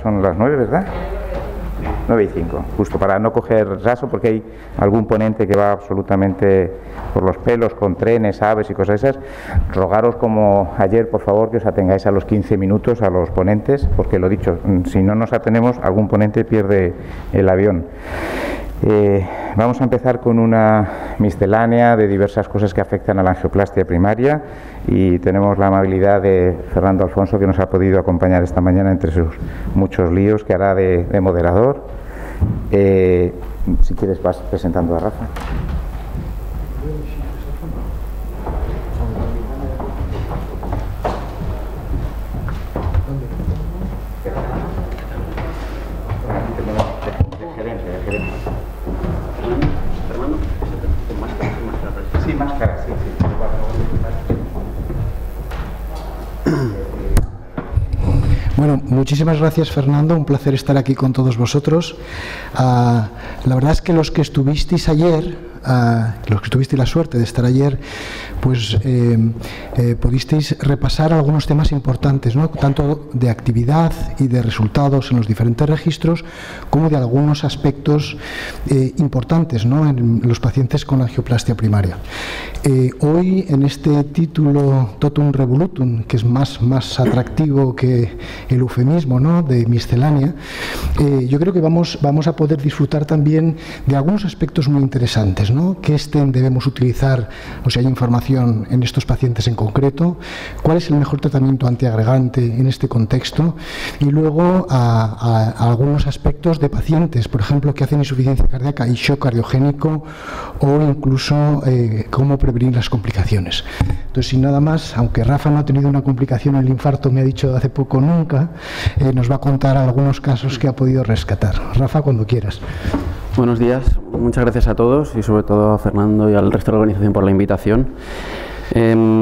son las 9, ¿verdad? 9:05, justo para no coger raso, porque hay algún ponente que va absolutamente por los pelos con trenes, aves y cosas esas. Rogaros, como ayer, por favor, que os atengáis a los 15 minutos a los ponentes, porque lo dicho, si no nos atenemos, algún ponente pierde el avión. Vamos a empezar con una miscelánea de diversas cosas que afectan a la angioplastia primaria, y tenemos la amabilidad de Fernando Alfonso, que nos ha podido acompañar esta mañana entre sus muchos líos, que hará de moderador. Si quieres vas presentando a Rafa. Sí, máscara, sí. Bueno, muchísimas gracias, Fernando, un placer estar aquí con todos vosotros. La verdad es que los que estuvisteis ayer, los que tuvisteis la suerte de estar ayer, pues pudisteis repasar algunos temas importantes, ¿no? Tanto de actividad y de resultados en los diferentes registros, como de algunos aspectos importantes, ¿no?, en los pacientes con angioplastia primaria. Hoy, en este título Totum Revolutum, que es más atractivo que el eufemismo, ¿no?, de miscelánea, yo creo que vamos a poder disfrutar también de algunos aspectos muy interesantes, ¿no? ¿Qué stent debemos utilizar, o si hay información en estos pacientes en concreto? ¿Cuál es el mejor tratamiento antiagregante en este contexto? Y luego a algunos aspectos de pacientes, por ejemplo, que hacen insuficiencia cardíaca y shock cardiogénico, o incluso cómo prevenir las complicaciones. Entonces, sin nada más, aunque Rafa no ha tenido una complicación en el infarto, me ha dicho hace poco nunca, nos va a contar algunos casos que ha podido rescatar. Rafa, cuando quieras. Buenos días, muchas gracias a todos y sobre todo a Fernando y al resto de la organización por la invitación.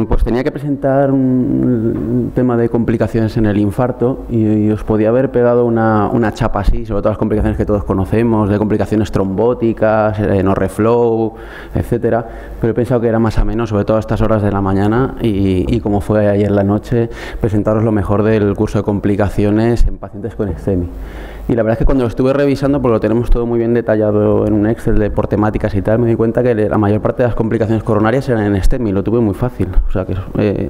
Pues tenía que presentar un tema de complicaciones en el infarto y os podía haber pegado una chapa así, sobre todas las complicaciones que todos conocemos, de complicaciones trombóticas, no reflow, etcétera, pero he pensado que era más ameno, sobre todo a estas horas de la mañana y como fue ayer la noche, presentaros lo mejor del curso de complicaciones en pacientes con STEMI. Y la verdad es que cuando lo estuve revisando, porque lo tenemos todo muy bien detallado en un Excel por temáticas y tal, me di cuenta que la mayor parte de las complicaciones coronarias eran en STEMI, lo tuve muy fácil, o sea que es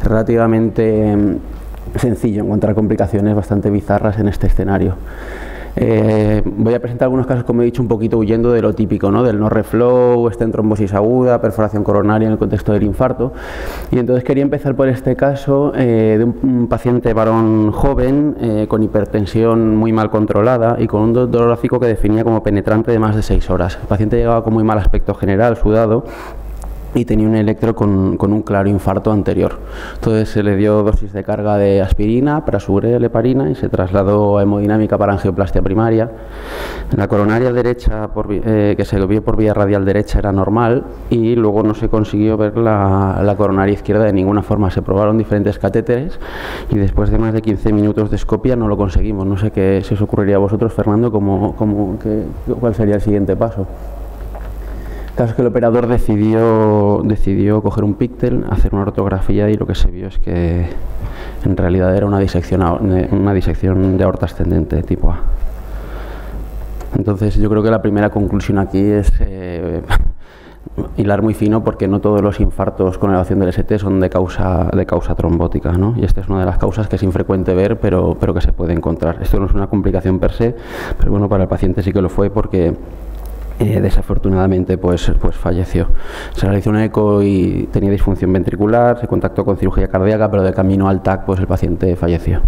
relativamente sencillo encontrar complicaciones bastante bizarras en este escenario. Voy a presentar algunos casos, como he dicho, un poquito huyendo de lo típico, ¿no?, del no reflow, stent trombosis aguda, perforación coronaria en el contexto del infarto. Y entonces quería empezar por este caso de un paciente varón joven con hipertensión muy mal controlada y con un dolor torácico que definía como penetrante de más de 6 horas. El paciente llegaba con muy mal aspecto general, sudado, y tenía un electro con un claro infarto anterior. Entonces se le dio dosis de carga de aspirina, prasugrel, heparina, y se trasladó a hemodinámica para angioplastia primaria. La coronaria derecha, que se vio por vía radial derecha, era normal, y luego no se consiguió ver la coronaria izquierda de ninguna forma. Se probaron diferentes catéteres y después de más de 15 minutos de escopia no lo conseguimos. No sé qué se os ocurriría a vosotros, Fernando, cuál sería el siguiente paso. El caso es que el operador decidió coger un píctel, hacer una ortografía, y lo que se vio es que en realidad era una disección de aorta ascendente tipo A. Entonces yo creo que la primera conclusión aquí es hilar muy fino, porque no todos los infartos con elevación del ST son de causa trombótica, ¿no? Y esta es una de las causas que es infrecuente ver, pero que se puede encontrar. Esto no es una complicación per se, pero bueno, para el paciente sí que lo fue, porque desafortunadamente pues falleció. Se realizó un eco y tenía disfunción ventricular, se contactó con cirugía cardíaca, pero de camino al TAC pues el paciente falleció.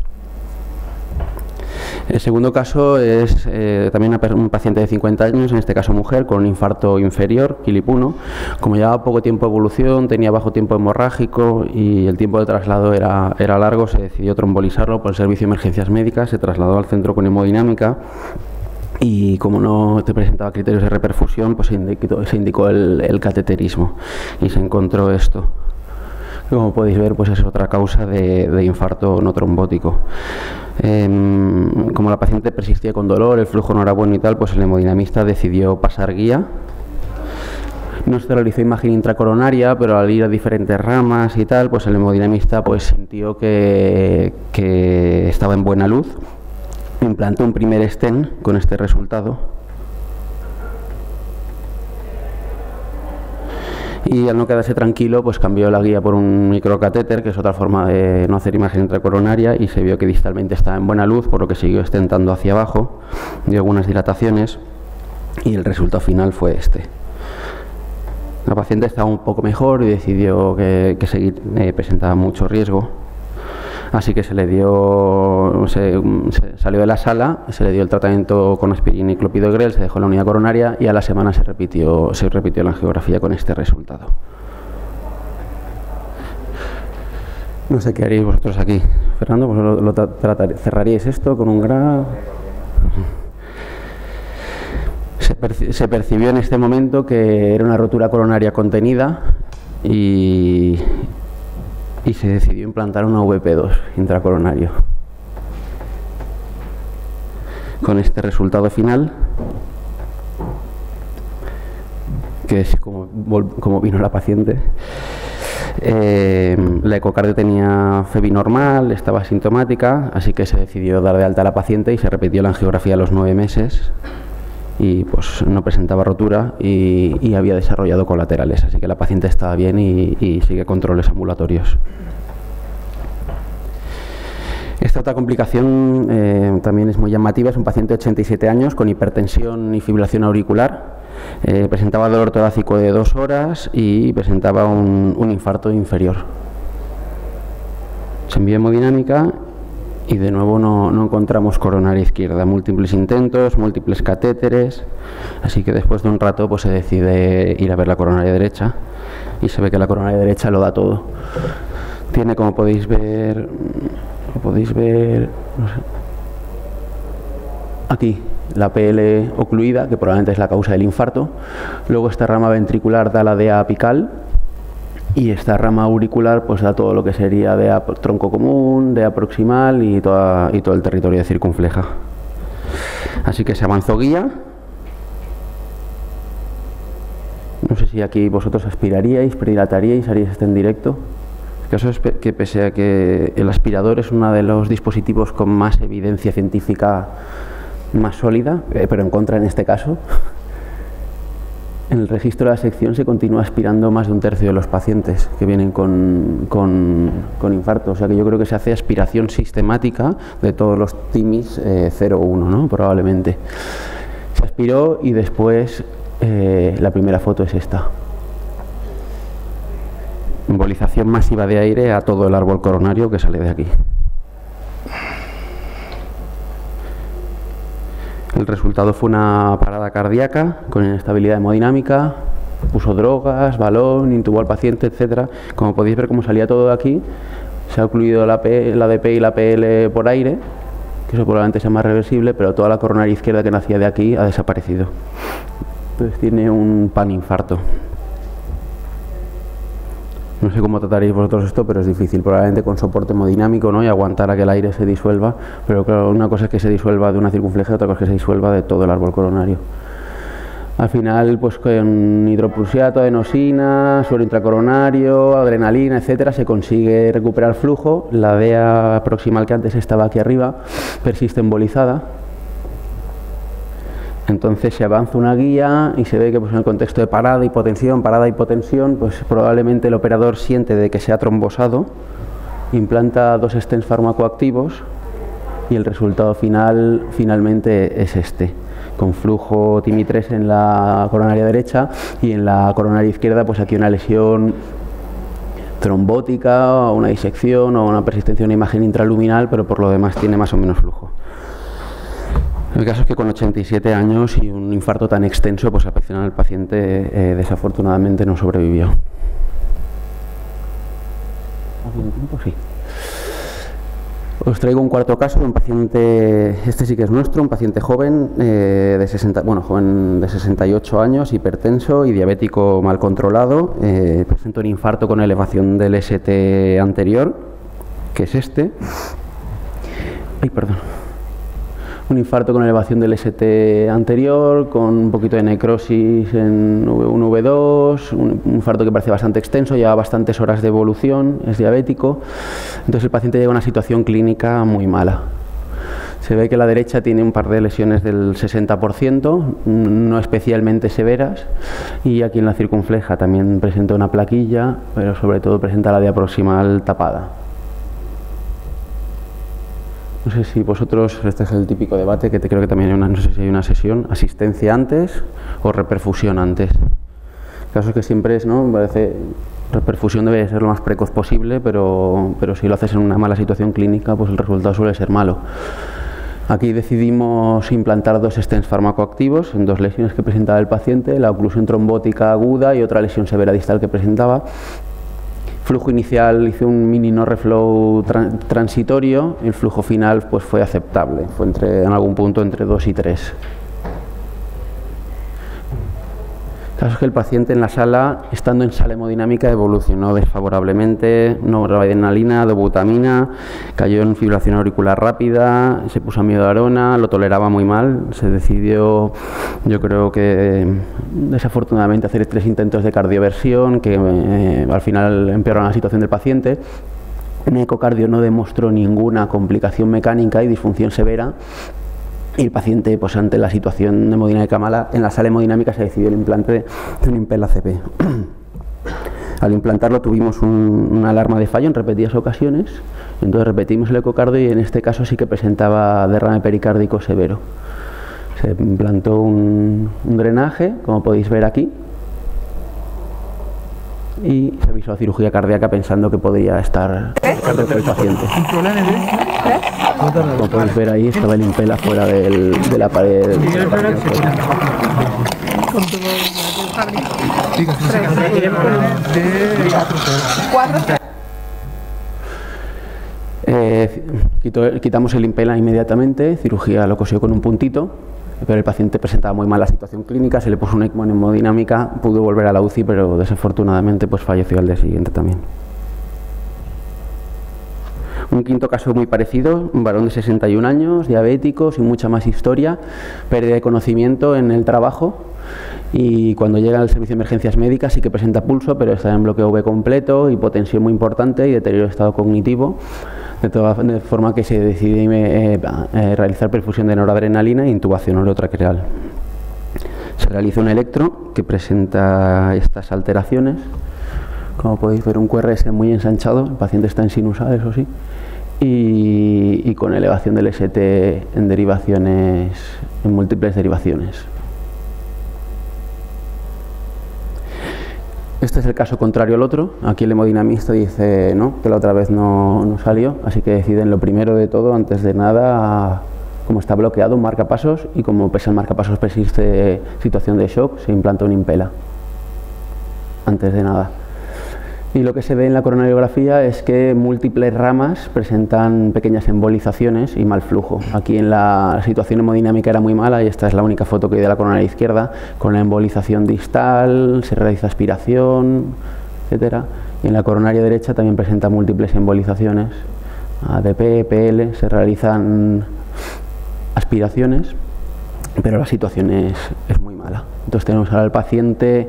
El segundo caso es también un paciente de 50 años, en este caso mujer, con un infarto inferior, KILIP 1. Como llevaba poco tiempo de evolución, tenía bajo tiempo hemorrágico y el tiempo de traslado era largo, se decidió trombolizarlo por el servicio de emergencias médicas, se trasladó al centro con hemodinámica. Y como no te presentaba criterios de reperfusión, pues se indicó el cateterismo y se encontró esto. Como podéis ver, pues es otra causa de infarto no trombótico. Como la paciente persistía con dolor, el flujo no era bueno y tal, pues el hemodinamista decidió pasar guía. No se realizó imagen intracoronaria, pero al ir a diferentes ramas y tal, pues el hemodinamista pues sintió que estaba en buena luz. Y implantó un primer stent con este resultado. Y al no quedarse tranquilo, pues cambió la guía por un microcatéter, que es otra forma de no hacer imagen intracoronaria, y se vio que distalmente estaba en buena luz, por lo que siguió stentando hacia abajo, dio algunas dilataciones, y el resultado final fue este. La paciente estaba un poco mejor y decidió que seguir presentaba mucho riesgo. Así que se le dio, salió de la sala, se le dio el tratamiento con aspirina y clopidogrel, se dejó en la unidad coronaria y a la semana se repitió la angiografía con este resultado. No sé qué haríais vosotros aquí. Fernando, pues cerraríais esto con un graf. Se percibió en este momento que era una rotura coronaria contenida y se decidió implantar una VP2 intracoronario. Con este resultado final, que es como vino la paciente. La ecocardio tenía FEBI normal, estaba asintomática, así que se decidió dar de alta a la paciente y se repitió la angiografía a los 9 meses. Y pues no presentaba rotura y había desarrollado colaterales, así que la paciente estaba bien y sigue controles ambulatorios. Esta otra complicación también es muy llamativa, es un paciente de 87 años con hipertensión y fibrilación auricular, presentaba dolor torácico de 2 horas y presentaba un infarto inferior. Se envió hemodinámica y de nuevo no encontramos coronaria izquierda, múltiples intentos, múltiples catéteres, así que después de un rato pues se decide ir a ver la coronaria derecha y se ve que la coronaria derecha lo da todo. Tiene, como podéis ver, no sé, aquí la PL ocluida, que probablemente es la causa del infarto, luego esta rama ventricular da la DEA apical, y esta rama auricular pues da todo lo que sería DEA tronco común, DEA proximal y todo el territorio de circunfleja. Así que se avanzó guía. No sé si aquí vosotros aspiraríais, predilataríais, haríais este en directo. El caso es que pese a que el aspirador es uno de los dispositivos con más evidencia científica más sólida, pero en contra en este caso, en el registro de la sección se continúa aspirando más de 1/3 de los pacientes que vienen con infarto. O sea que yo creo que se hace aspiración sistemática de todos los TIMIs 0 o 1, ¿no? Probablemente. Se aspiró y después la primera foto es esta. Embolización masiva de aire a todo el árbol coronario que sale de aquí. El resultado fue una parada cardíaca con inestabilidad hemodinámica, puso drogas, balón, intubó al paciente, etcétera. Como podéis ver cómo salía todo de aquí, se ha ocluido la DP y la PL por aire, que eso probablemente sea más reversible, pero toda la coronaria izquierda que nacía de aquí ha desaparecido. Entonces tiene un paninfarto. No sé cómo trataréis vosotros esto, pero es difícil, probablemente con soporte hemodinámico, ¿no? Y aguantar a que el aire se disuelva, pero claro, una cosa es que se disuelva de una circunfleja, otra cosa es que se disuelva de todo el árbol coronario. Al final, pues con hidroprusiato, adenosina, suero intracoronario, adrenalina, etcétera, se consigue recuperar flujo. La DEA proximal que antes estaba aquí arriba persiste embolizada. Entonces se avanza una guía y se ve que pues, en el contexto de parada, hipotensión, pues probablemente el operador siente de que se ha trombosado, implanta 2 stents farmacoactivos y el resultado finalmente es este, con flujo TIMI3 en la coronaria derecha y en la coronaria izquierda pues aquí una lesión trombótica, o una disección o una persistencia de una imagen intraluminal, pero por lo demás tiene más o menos flujo. El caso es que con 87 años y un infarto tan extenso, pues al final el paciente desafortunadamente no sobrevivió. Sí. Os traigo un cuarto caso de un paciente, este sí que es nuestro, un paciente joven, joven de 68 años, hipertenso y diabético mal controlado. Presenta un infarto con elevación del ST anterior, que es este. Ay, perdón. Un infarto con elevación del ST anterior, con un poquito de necrosis en V1, V2, un infarto que parece bastante extenso, lleva bastantes horas de evolución, es diabético. Entonces el paciente llega a una situación clínica muy mala. Se ve que la derecha tiene un par de lesiones del 60%, no especialmente severas, y aquí en la circunfleja también presenta una plaquilla, pero sobre todo presenta la diaproximal tapada. No sé si vosotros, este es el típico debate que creo que también hay no sé si hay una sesión, asistencia antes o reperfusión antes. El caso es que siempre es, ¿no? Me parece, reperfusión debe ser lo más precoz posible, pero si lo haces en una mala situación clínica, pues el resultado suele ser malo. Aquí decidimos implantar 2 stents farmacoactivos en 2 lesiones que presentaba el paciente, la oclusión trombótica aguda y otra lesión severa distal que presentaba. Flujo inicial, hice un mini no reflow transitorio, y el flujo final pues fue aceptable, fue en algún punto entre 2 y 3. El caso es que el paciente en la sala, estando en sala hemodinámica, evolucionó desfavorablemente, noradrenalina, dobutamina, cayó en fibrilación auricular rápida, se puso amiodarona, lo toleraba muy mal, se decidió, yo creo que desafortunadamente, hacer 3 intentos de cardioversión que al final empeoraron la situación del paciente. En ecocardio no demostró ninguna complicación mecánica y disfunción severa. Y el paciente, pues ante la situación hemodinámica mala, en la sala hemodinámica se decidió el implante de un Impella CP. Al implantarlo tuvimos una alarma de fallo en repetidas ocasiones, entonces repetimos el ecocardio y en este caso sí que presentaba derrame pericárdico severo. Se implantó un drenaje, como podéis ver aquí, y se avisó a cirugía cardíaca pensando que podría estar el paciente. Como podéis ver ahí, estaba el Impella fuera de la pared. Quitamos el Impella inmediatamente, cirugía lo cosió con un puntito, pero el paciente presentaba muy mala situación clínica, se le puso un ECMO en hemodinámica, pudo volver a la UCI, pero desafortunadamente pues falleció al día siguiente también. Un quinto caso muy parecido, un varón de 61 años, diabético, sin mucha más historia, pérdida de conocimiento en el trabajo, y cuando llega al servicio de emergencias médicas sí que presenta pulso, pero está en bloqueo V completo, hipotensión muy importante y deterioro de estado cognitivo, de forma que se decide realizar perfusión de noradrenalina e intubación orotraqueal. Se realiza un electro que presenta estas alteraciones. Como podéis ver, un QRS muy ensanchado, el paciente está en sinusal, eso sí, y con elevación del ST en derivaciones, en múltiples derivaciones. Este es el caso contrario al otro. Aquí el hemodinamista dice no, que la otra vez no salió, así que deciden lo primero de todo, antes de nada, como está bloqueado, un marcapasos, y como pese al marcapasos persiste situación de shock, se implanta un Impella antes de nada. Y lo que se ve en la coronariografía es que múltiples ramas presentan pequeñas embolizaciones y mal flujo. Aquí en la situación hemodinámica era muy mala y esta es la única foto que hay de la coronaria izquierda, con la embolización distal, se realiza aspiración, etcétera. Y en la coronaria derecha también presenta múltiples embolizaciones, ADP, PL, se realizan aspiraciones, pero la situación es muy mala. Entonces tenemos ahora al paciente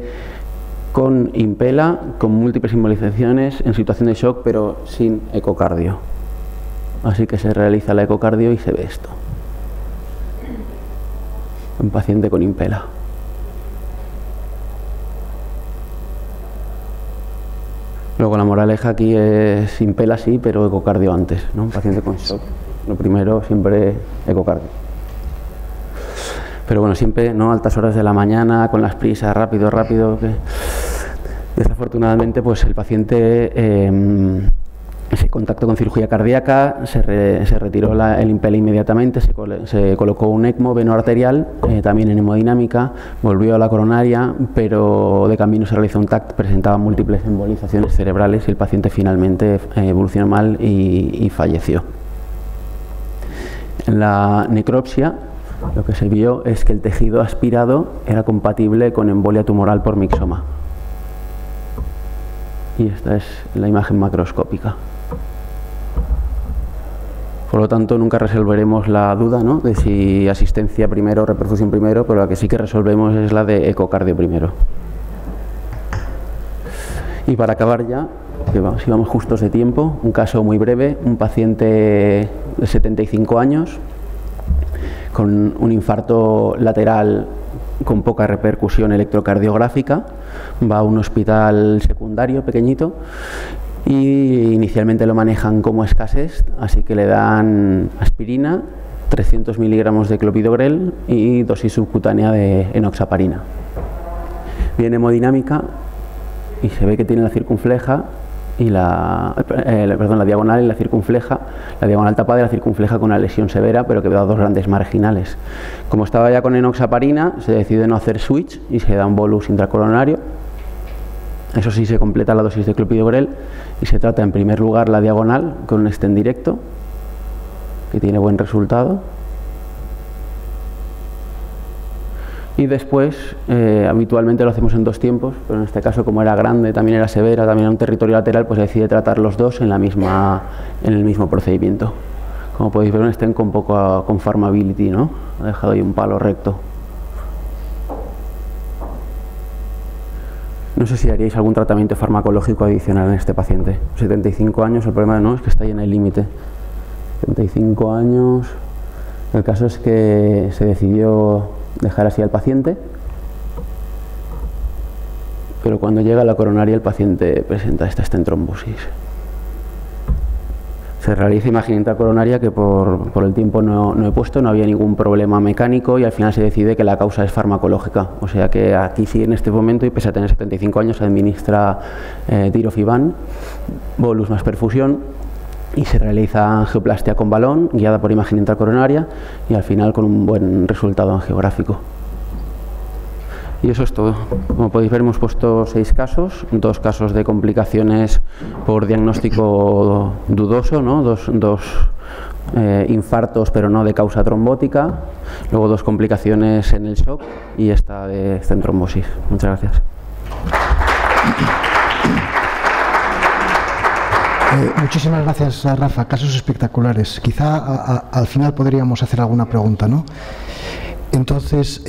con Impella, con múltiples embolizaciones, en situación de shock, pero sin ecocardio. Así que se realiza la ecocardio y se ve esto. Un paciente con Impella. Luego la moraleja aquí es Impella sí, pero ecocardio antes, ¿no? Un paciente con shock. Lo primero siempre ecocardio. Pero bueno, siempre, ¿no? Altas horas de la mañana, con las prisas, rápido, que desafortunadamente pues el paciente se contactó con cirugía cardíaca, se retiró el Impella inmediatamente, se colocó un ECMO venoarterial, también en hemodinámica, volvió a la coronaria, pero de camino se realizó un TAC, presentaba múltiples embolizaciones cerebrales y el paciente finalmente evolucionó mal y falleció. En la necropsia lo que se vio es que el tejido aspirado era compatible con embolia tumoral por mixoma. Y esta es la imagen macroscópica. Por lo tanto, nunca resolveremos la duda, ¿no?, de si asistencia primero o reperfusión primero, pero la que sí que resolvemos es la de ecocardio primero. Y para acabar ya, si vamos justos de tiempo, un caso muy breve, un paciente de 75 años, con un infarto lateral con poca repercusión electrocardiográfica, va a un hospital secundario pequeñito y inicialmente lo manejan como escasez, así que le dan aspirina, 300 miligramos de clopidogrel y dosis subcutánea de enoxaparina. Viene hemodinámica y se ve que tiene la circunfleja y la diagonal y la circunfleja, la diagonal tapada y la circunfleja con una lesión severa, pero que da dos grandes marginales. Como estaba ya con enoxaparina, se decide no hacer switch y se da un bolus intracoronario. Eso sí, se completa la dosis de clopidogrel y se trata en primer lugar la diagonal con un stent directo, que tiene buen resultado. Y después, habitualmente lo hacemos en 2 tiempos, pero en este caso, como era grande, también era severa, también era un territorio lateral, pues se decide tratar los dos en el mismo procedimiento. Como podéis ver, un stent con poco conformability, ¿no? Ha dejado ahí un palo recto. No sé si haríais algún tratamiento farmacológico adicional en este paciente. 75 años, el problema no es que está ahí en el límite. 75 años. El caso es que se decidió dejar así al paciente, pero cuando llega a la coronaria el paciente presenta esta estentrombosis. Se realiza imagen intracoronaria que por el tiempo no he puesto, no había ningún problema mecánico y al final se decide que la causa es farmacológica. O sea que aquí sí, en este momento, y pese a tener 75 años, se administra tirofiban, bolus más perfusión, y se realiza angioplastia con balón, guiada por imagen intracoronaria, y al final con un buen resultado angiográfico. Y eso es todo. Como podéis ver, hemos puesto 6 casos, 2 casos de complicaciones por diagnóstico dudoso, ¿no? dos infartos, pero no de causa trombótica, luego 2 complicaciones en el shock y esta de estentrombosis. Muchas gracias. Muchísimas gracias, Rafa. Casos espectaculares. Quizá al final podríamos hacer alguna pregunta, ¿no? Entonces,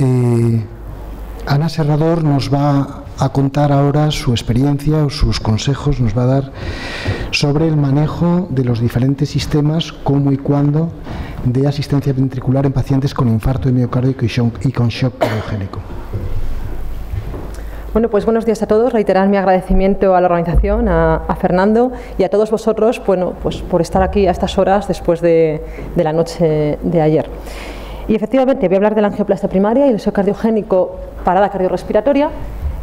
Ana Serrador nos va a contar ahora su experiencia o sus consejos, nos va a dar sobre el manejo de los diferentes sistemas, cómo y cuándo, de asistencia ventricular en pacientes con infarto de miocardio y con shock cardiogénico. Bueno, pues buenos días a todos. Reiterar mi agradecimiento a la organización, a Fernando y a todos vosotros, bueno, pues por estar aquí a estas horas después de la noche de ayer. Y efectivamente voy a hablar de la angioplastia primaria y el shock cardiogénico, parada cardiorrespiratoria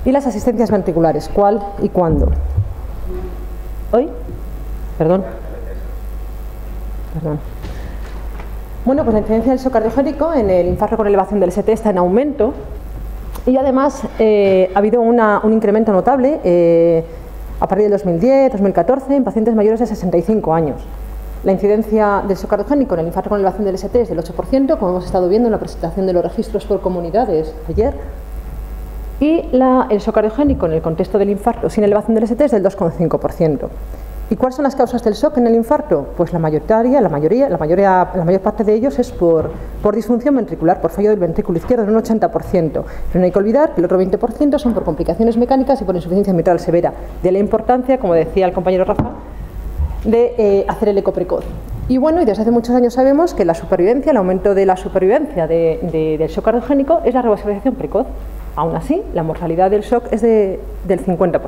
y las asistencias ventriculares, cuál y cuándo. ¿Hoy? Perdón. Bueno, pues la incidencia del shock cardiogénico en el infarto con elevación del ST está en aumento. Y además ha habido un incremento notable a partir del 2010-2014 en pacientes mayores de 65 años. La incidencia del shock cardiogénico en el infarto con elevación del ST es del 8%, como hemos estado viendo en la presentación de los registros por comunidades ayer. Y el shock cardiogénico en el contexto del infarto sin elevación del ST es del 2,5%. ¿Y cuáles son las causas del shock en el infarto? Pues la mayor parte de ellos es por disfunción ventricular, por fallo del ventrículo izquierdo en un 80%. Pero no hay que olvidar que el otro 20% son por complicaciones mecánicas y por insuficiencia mitral severa. De la importancia, como decía el compañero Rafa, de hacer el eco precoz. Y bueno, y desde hace muchos años sabemos que la supervivencia, el aumento de la supervivencia del shock cardiogénico es la revascularización precoz. Aún así, la mortalidad del shock es del 50%.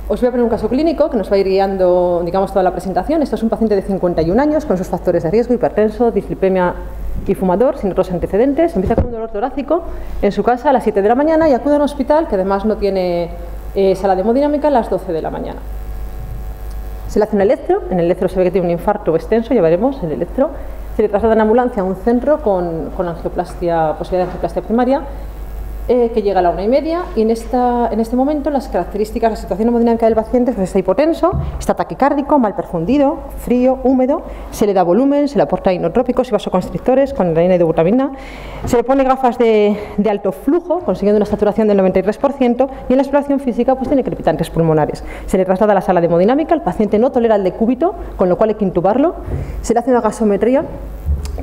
Os voy a poner un caso clínico que nos va a ir guiando, digamos, toda la presentación. Esto es un paciente de 51 años con sus factores de riesgo, hipertenso, dislipemia y fumador, sin otros antecedentes. Empieza con un dolor torácico en su casa a las 7 de la mañana y acude a un hospital que además no tiene sala de hemodinámica a las 12 de la mañana. Se le hace un electro, en el electro se ve que tiene un infarto extenso, ya veremos el electro. Se le traslada en ambulancia a un centro con angioplastia, posibilidad de angioplastia primaria, que llega a la 1:30 y en este momento las características, la situación hemodinámica del paciente, pues está hipotenso, está taquicárdico, mal perfundido, frío, húmedo, se le da volumen, se le aporta inotrópicos y vasoconstrictores con adrenalina y dobutamina, se le pone gafas de alto flujo, consiguiendo una saturación del 93% y en la exploración física pues tiene crepitantes pulmonares. Se le traslada a la sala de hemodinámica, el paciente no tolera el decúbito, con lo cual hay que intubarlo, se le hace una gasometría,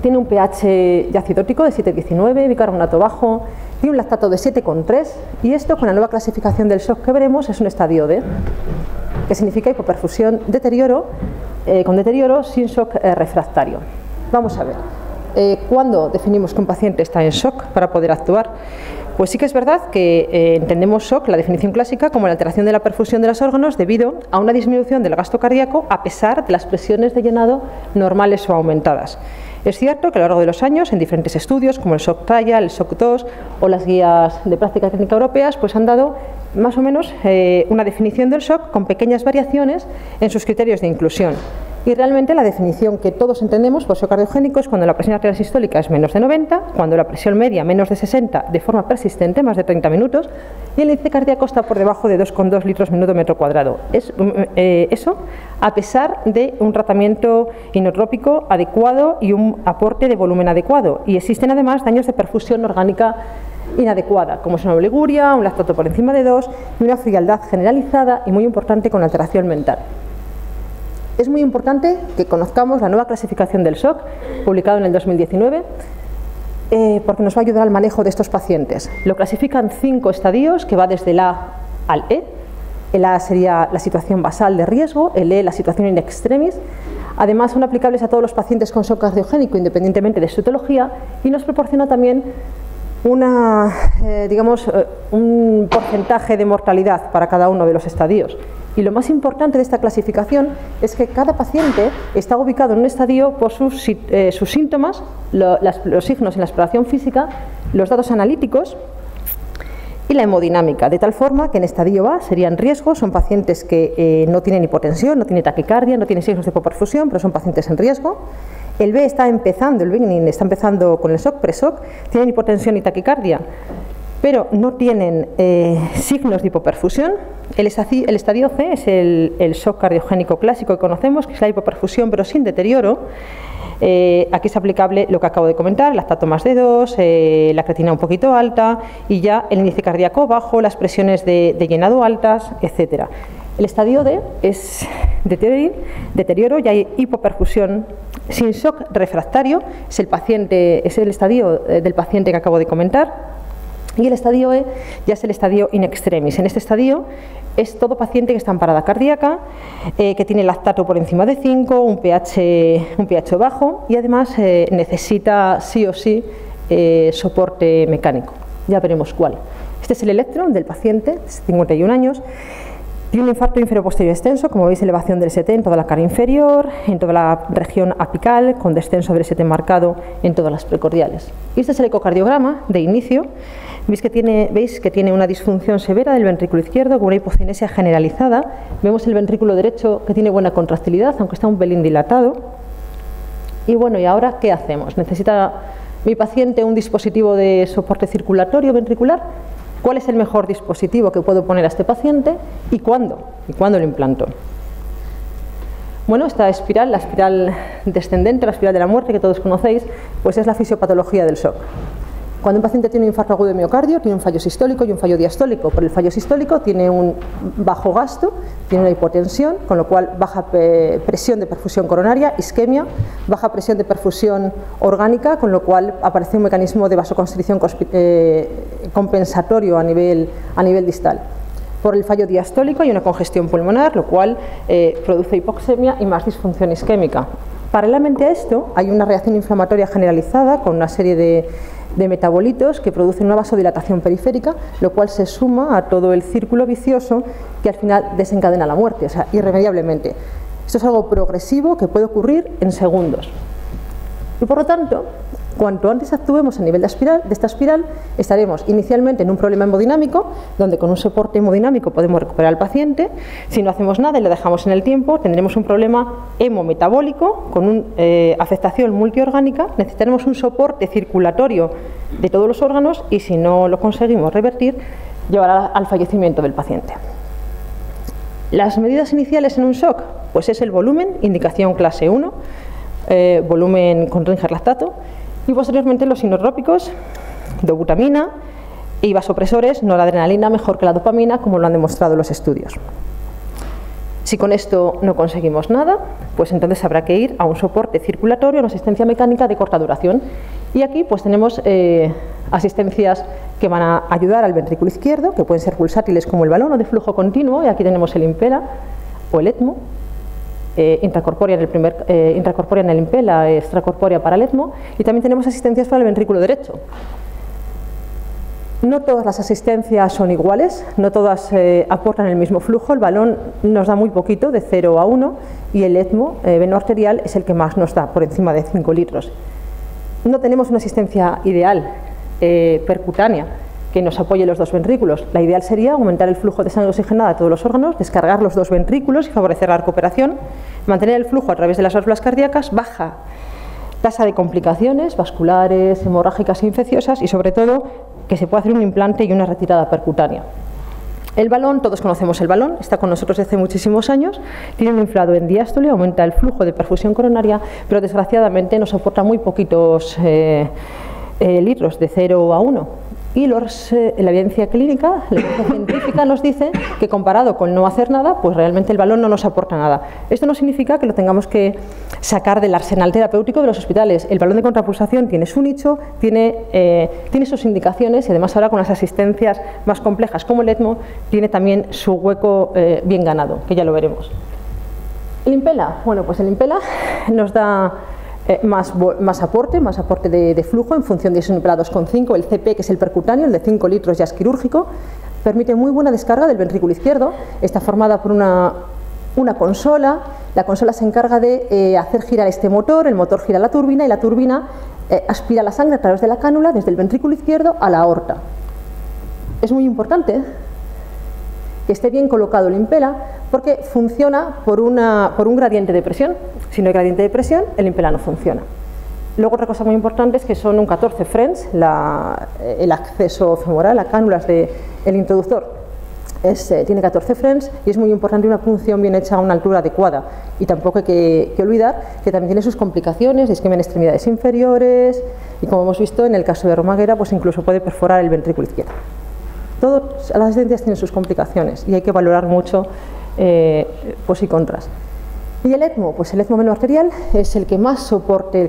tiene un pH acidótico de 7,19, bicarbonato bajo, y un lactato de 7,3 y esto con la nueva clasificación del shock que veremos es un estadio D, que significa hipoperfusión, deterioro, con deterioro sin shock refractario. Vamos a ver. ¿cuándo definimos que un paciente está en shock para poder actuar? Pues sí que es verdad que entendemos shock, la definición clásica, como la alteración de la perfusión de los órganos debido a una disminución del gasto cardíaco a pesar de las presiones de llenado normales o aumentadas. Es cierto que a lo largo de los años, en diferentes estudios, como el shock trial, el shock 2 o las guías de práctica clínica europeas, pues han dado más o menos una definición del shock con pequeñas variaciones en sus criterios de inclusión. Y realmente la definición que todos entendemos por shock cardiogénico es cuando la presión arterial sistólica es menos de 90, cuando la presión media menos de 60 de forma persistente, más de 30 minutos, y el índice cardíaco está por debajo de 2,2 litros minuto metro cuadrado. Eso a pesar de un tratamiento inotrópico adecuado y un aporte de volumen adecuado. Y existen además daños de perfusión orgánica inadecuada, como es una oliguria, un lactato por encima de 2 y una frialdad generalizada y muy importante con alteración mental. Es muy importante que conozcamos la nueva clasificación del shock, publicado en el 2019, porque nos va a ayudar al manejo de estos pacientes. Lo clasifican en 5 estadios, que va desde el A al E. El A sería la situación basal de riesgo, el E la situación in extremis. Además, son aplicables a todos los pacientes con shock cardiogénico, independientemente de su etiología, y nos proporciona también un porcentaje de mortalidad para cada uno de los estadios. Y lo más importante de esta clasificación es que cada paciente está ubicado en un estadio por sus síntomas, los signos en la exploración física, los datos analíticos y la hemodinámica, de tal forma que en estadio A serían riesgos, son pacientes que no tienen hipotensión, no tienen taquicardia, no tienen signos de hipoperfusión, pero son pacientes en riesgo. El B está empezando con el shock, pre-shock, tienen hipotensión y taquicardia, pero no tienen signos de hipoperfusión. El estadio C es el shock cardiogénico clásico que conocemos, que es la hipoperfusión pero sin deterioro. Aquí es aplicable lo que acabo de comentar, el lactato más de 2, la creatina un poquito alta y ya el índice cardíaco bajo, las presiones de llenado altas, etc. El estadio D es deterioro y hay hipoperfusión sin shock refractario, es el estadio del paciente que acabo de comentar. Y el estadio E ya es el estadio in extremis. En este estadio es todo paciente que está en parada cardíaca, que tiene lactato por encima de 5, un pH bajo y además necesita sí o sí soporte mecánico. Ya veremos cuál. Este es el electro del paciente, de 51 años. Tiene un infarto inferoposterior extenso, como veis, elevación del ST en toda la cara inferior, en toda la región apical, con descenso del ST marcado en todas las precordiales. Y este es el ecocardiograma de inicio. Veis que tiene una disfunción severa del ventrículo izquierdo con una hipocinesia generalizada. Vemos el ventrículo derecho que tiene buena contractilidad, aunque está un pelín dilatado. Y bueno, ¿y ahora qué hacemos? ¿Necesita mi paciente un dispositivo de soporte circulatorio ventricular? ¿Cuál es el mejor dispositivo que puedo poner a este paciente y cuándo? ¿Y cuándo lo implanto? Bueno, esta espiral, la espiral descendente, la espiral de la muerte que todos conocéis, pues es la fisiopatología del shock. Cuando un paciente tiene un infarto agudo de miocardio, tiene un fallo sistólico y un fallo diastólico. Por el fallo sistólico tiene un bajo gasto, tiene una hipotensión, con lo cual baja presión de perfusión coronaria, isquemia, baja presión de perfusión orgánica, con lo cual aparece un mecanismo de vasoconstricción compensatorio a nivel distal. Por el fallo diastólico hay una congestión pulmonar, lo cual produce hipoxemia y más disfunción isquémica. Paralelamente a esto hay una reacción inflamatoria generalizada con una serie de metabolitos que producen una vasodilatación periférica, lo cual se suma a todo el círculo vicioso que al final desencadena la muerte, o sea, irremediablemente. Esto es algo progresivo que puede ocurrir en segundos. Y por lo tanto, cuanto antes actuemos a nivel de esta espiral, estaremos inicialmente en un problema hemodinámico, donde con un soporte hemodinámico podemos recuperar al paciente. Si no hacemos nada y lo dejamos en el tiempo, tendremos un problema hemometabólico con una afectación multiorgánica. Necesitaremos un soporte circulatorio de todos los órganos y si no lo conseguimos revertir, llevará al fallecimiento del paciente. Las medidas iniciales en un shock, pues es el volumen, indicación clase 1, volumen con Ringer lactato, y posteriormente los inotrópicos, dobutamina y vasopresores, noradrenalina mejor que la dopamina, como lo han demostrado los estudios. Si con esto no conseguimos nada, pues entonces habrá que ir a un soporte circulatorio, una asistencia mecánica de corta duración. Y aquí pues tenemos asistencias que van a ayudar al ventrículo izquierdo, que pueden ser pulsátiles como el balón o de flujo continuo, y aquí tenemos el Impera o el ECMO. intracorpórea en el Impela, extracorpórea para el ECMO, y también tenemos asistencias para el ventrículo derecho. No todas las asistencias son iguales, no todas aportan el mismo flujo. El balón nos da muy poquito, de 0 a 1, y el ECMO venoarterial es el que más nos da, por encima de 5 litros. No tenemos una asistencia ideal percutánea que nos apoye los dos ventrículos. La ideal sería aumentar el flujo de sangre oxigenada a todos los órganos, descargar los dos ventrículos y favorecer la recuperación, mantener el flujo a través de las válvulas cardíacas, baja tasa de complicaciones vasculares, hemorrágicas e infecciosas, y sobre todo que se pueda hacer un implante y una retirada percutánea. El balón, todos conocemos el balón, está con nosotros desde hace muchísimos años, tiene un inflado en diástole, aumenta el flujo de perfusión coronaria, pero desgraciadamente nos aporta muy poquitos litros, de 0 a 1. Y la evidencia clínica, la evidencia científica nos dice que comparado con no hacer nada, pues realmente el balón no nos aporta nada. Esto no significa que lo tengamos que sacar del arsenal terapéutico de los hospitales. El balón de contrapulsación tiene su nicho, tiene sus indicaciones, y además ahora con las asistencias más complejas como el ECMO, tiene también su hueco bien ganado, que ya lo veremos. El Impela, bueno, pues el Impela nos da más aporte de flujo en función de ese Impela 2,5, el CP, que es el percutáneo, el de 5 litros ya es quirúrgico, permite muy buena descarga del ventrículo izquierdo, está formada por una consola, la consola se encarga de hacer girar este motor, el motor gira la turbina y la turbina aspira la sangre a través de la cánula desde el ventrículo izquierdo a la aorta. Es muy importante que esté bien colocado el Impela, porque funciona por un gradiente de presión. Si no hay gradiente de presión, el Impela no funciona. Luego, otra cosa muy importante es que son un 14 French, el acceso femoral, las cánulas del introductor. Tiene 14 French y es muy importante una punción bien hecha a una altura adecuada. Y tampoco hay que olvidar que también tiene sus complicaciones, isquemia en extremidades inferiores, y como hemos visto en el caso de Romaguera, pues incluso puede perforar el ventrículo izquierdo. Todas las asistencias tienen sus complicaciones y hay que valorar mucho pros y contras. Y el ECMO, pues el ECMO venoarterial es el que más soporte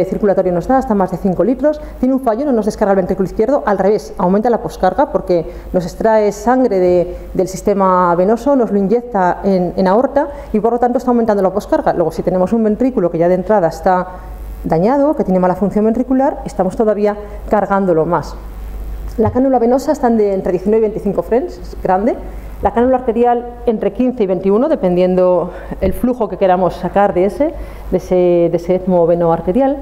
circulatorio nos da, hasta más de 5 litros. Tiene un fallo, no nos descarga el ventrículo izquierdo, al revés, aumenta la poscarga porque nos extrae sangre del sistema venoso, nos lo inyecta en aorta y por lo tanto está aumentando la poscarga. Luego, si tenemos un ventrículo que ya de entrada está dañado, que tiene mala función ventricular, estamos todavía cargándolo más. La cánula venosa está entre 19 y 25 French, es grande. La cánula arterial entre 15 y 21, dependiendo el flujo que queramos sacar de ese ECMO venoarterial.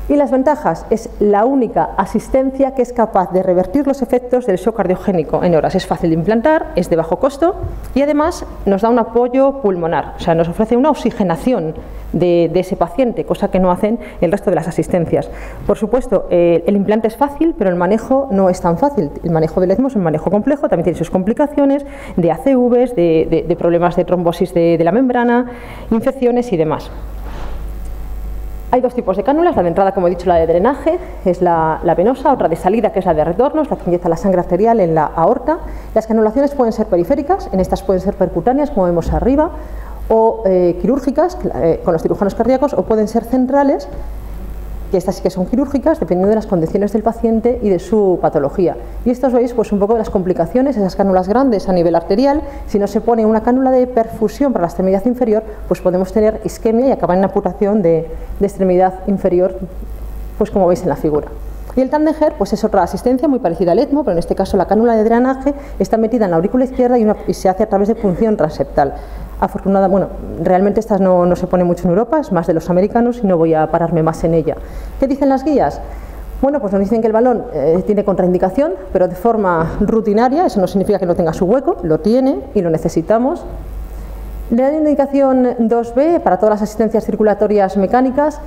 Y las ventajas, es la única asistencia que es capaz de revertir los efectos del shock cardiogénico en horas. Es fácil de implantar, es de bajo costo y además nos da un apoyo pulmonar, o sea, nos ofrece una oxigenación de ese paciente, cosa que no hacen el resto de las asistencias. Por supuesto, el implante es fácil, pero el manejo no es tan fácil. El manejo del ECMO es un manejo complejo, también tiene sus complicaciones de ACVs, de problemas de trombosis de la membrana, infecciones y demás. Hay dos tipos de cánulas, la de entrada, como he dicho, la de drenaje, es la venosa, otra de salida, que es la de retornos, la que inyecta la sangre arterial en la aorta. Las canulaciones pueden ser periféricas, en estas pueden ser percutáneas, como vemos arriba, o quirúrgicas, con los cirujanos cardíacos, o pueden ser centrales, que estas sí que son quirúrgicas, dependiendo de las condiciones del paciente y de su patología. Y esto os veis pues un poco de las complicaciones, esas cánulas grandes a nivel arterial. Si no se pone una cánula de perfusión para la extremidad inferior, pues podemos tener isquemia y acabar en amputación de extremidad inferior, pues como veis en la figura. Y el Tandenger pues es otra asistencia muy parecida al ECMO, pero en este caso la cánula de drenaje está metida en la aurícula izquierda y se hace a través de punción transeptal. Realmente estas no se pone mucho en Europa, es más de los americanos y no voy a pararme más en ella. ¿Qué dicen las guías? Bueno, pues nos dicen que el balón tiene contraindicación, pero de forma rutinaria, eso no significa que no tenga su hueco, lo tiene y lo necesitamos. Le dan indicación 2B para todas las asistencias circulatorias mecánicas,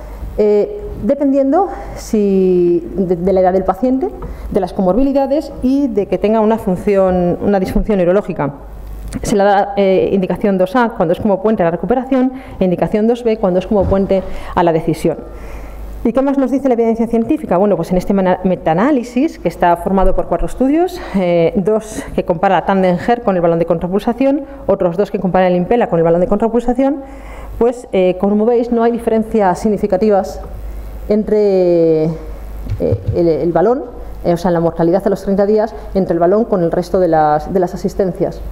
dependiendo de la edad del paciente, de las comorbilidades y de que tenga una disfunción neurológica. Se le da indicación 2A cuando es como puente a la recuperación e indicación 2B cuando es como puente a la decisión. ¿Y qué más nos dice la evidencia científica? Bueno, pues en este metaanálisis, que está formado por 4 estudios, 2 que compara la Tandenger con el balón de contrapulsación, otros 2 que comparan el Impela con el balón de contrapulsación, pues como veis no hay diferencias significativas entre el balón, o sea, en la mortalidad a los 30 días, entre el balón con el resto de las asistencias.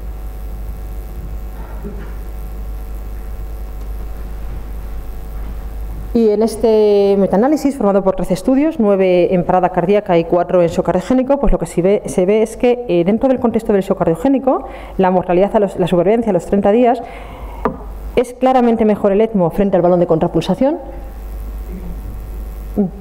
Y en este metaanálisis, formado por 13 estudios, 9 en parada cardíaca y 4 en shock cardiogénico, pues lo que se ve es que dentro del contexto del shock cardiogénico, la mortalidad, la supervivencia a los 30 días, es claramente mejor el ECMO frente al balón de contrapulsación,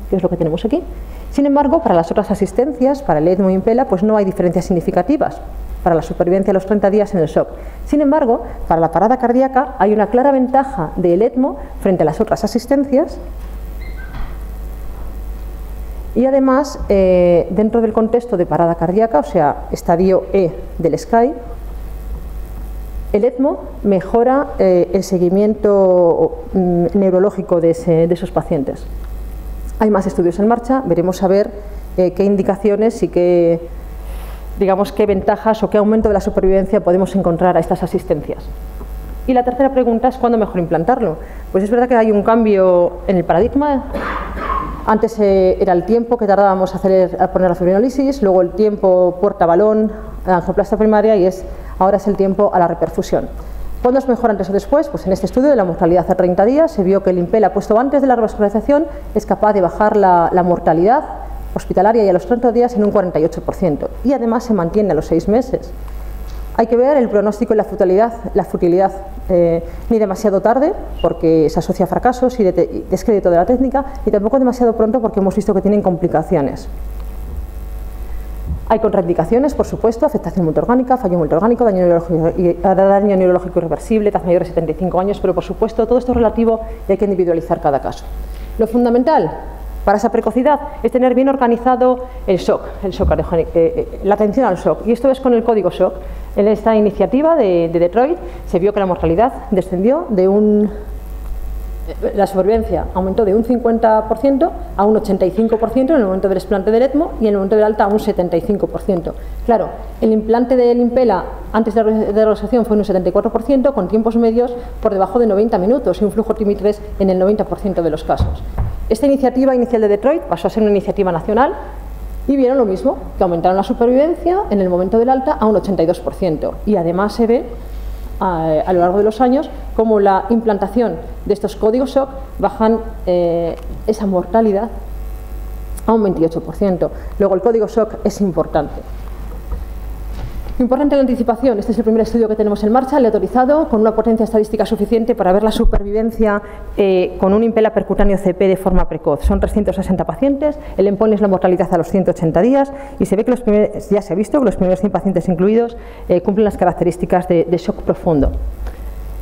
que es lo que tenemos aquí. Sin embargo, para las otras asistencias, para el ECMO y Impella, pues no hay diferencias significativas para la supervivencia a los 30 días en el shock. Sin embargo, para la parada cardíaca hay una clara ventaja del ECMO frente a las otras asistencias, y además, dentro del contexto de parada cardíaca, o sea, estadio E del SCAI, el ECMO mejora el seguimiento neurológico de esos pacientes. Hay más estudios en marcha, veremos a ver qué indicaciones y qué ventajas o qué aumento de la supervivencia podemos encontrar a estas asistencias. Y la tercera pregunta es ¿cuándo mejor implantarlo? Pues es verdad que hay un cambio en el paradigma. Antes era el tiempo que tardábamos a poner la fibrinólisis, luego el tiempo puerta-balón, la angioplastia primaria y ahora es el tiempo a la reperfusión. ¿Cuándo es mejor, antes o después? Pues en este estudio de la mortalidad a 30 días se vio que el Impella puesto antes de la revascularización es capaz de bajar la mortalidad hospitalaria y a los 30 días en un 48%, y además se mantiene a los 6 meses. Hay que ver el pronóstico y la futilidad ni demasiado tarde, porque se asocia a fracasos y descrédito de la técnica, ni tampoco demasiado pronto, porque hemos visto que tienen complicaciones. Hay contraindicaciones, por supuesto: afectación multiorgánica, fallo multiorgánico, daño neurológico irreversible, edad mayor de 75 años, pero por supuesto todo esto es relativo y hay que individualizar cada caso. Lo fundamental para esa precocidad es tener bien organizado el shock la atención al shock, y esto es con el código shock. En esta iniciativa de Detroit se vio que la mortalidad descendió la supervivencia aumentó de un 50% a un 85% en el momento del explante del ECMO, y en el momento del alta a un 75%. Claro, el implante del Impella antes de la realización fue un 74%, con tiempos medios por debajo de 90 minutos y un flujo TIMI-3 en el 90% de los casos. Esta iniciativa inicial de Detroit pasó a ser una iniciativa nacional y vieron lo mismo, que aumentaron la supervivencia en el momento del alta a un 82%, y además se ve a lo largo de los años como la implantación de estos códigos SOC bajan esa mortalidad a un 28%. Luego el código SOC es importante. Importante la anticipación. Este es el primer estudio que tenemos en marcha, aleatorizado, con una potencia estadística suficiente para ver la supervivencia con un Impella percutáneo CP de forma precoz. Son 360 pacientes, el endpoint es la mortalidad a los 180 días y se ve que ya se ha visto que los primeros 100 pacientes incluidos cumplen las características de shock profundo.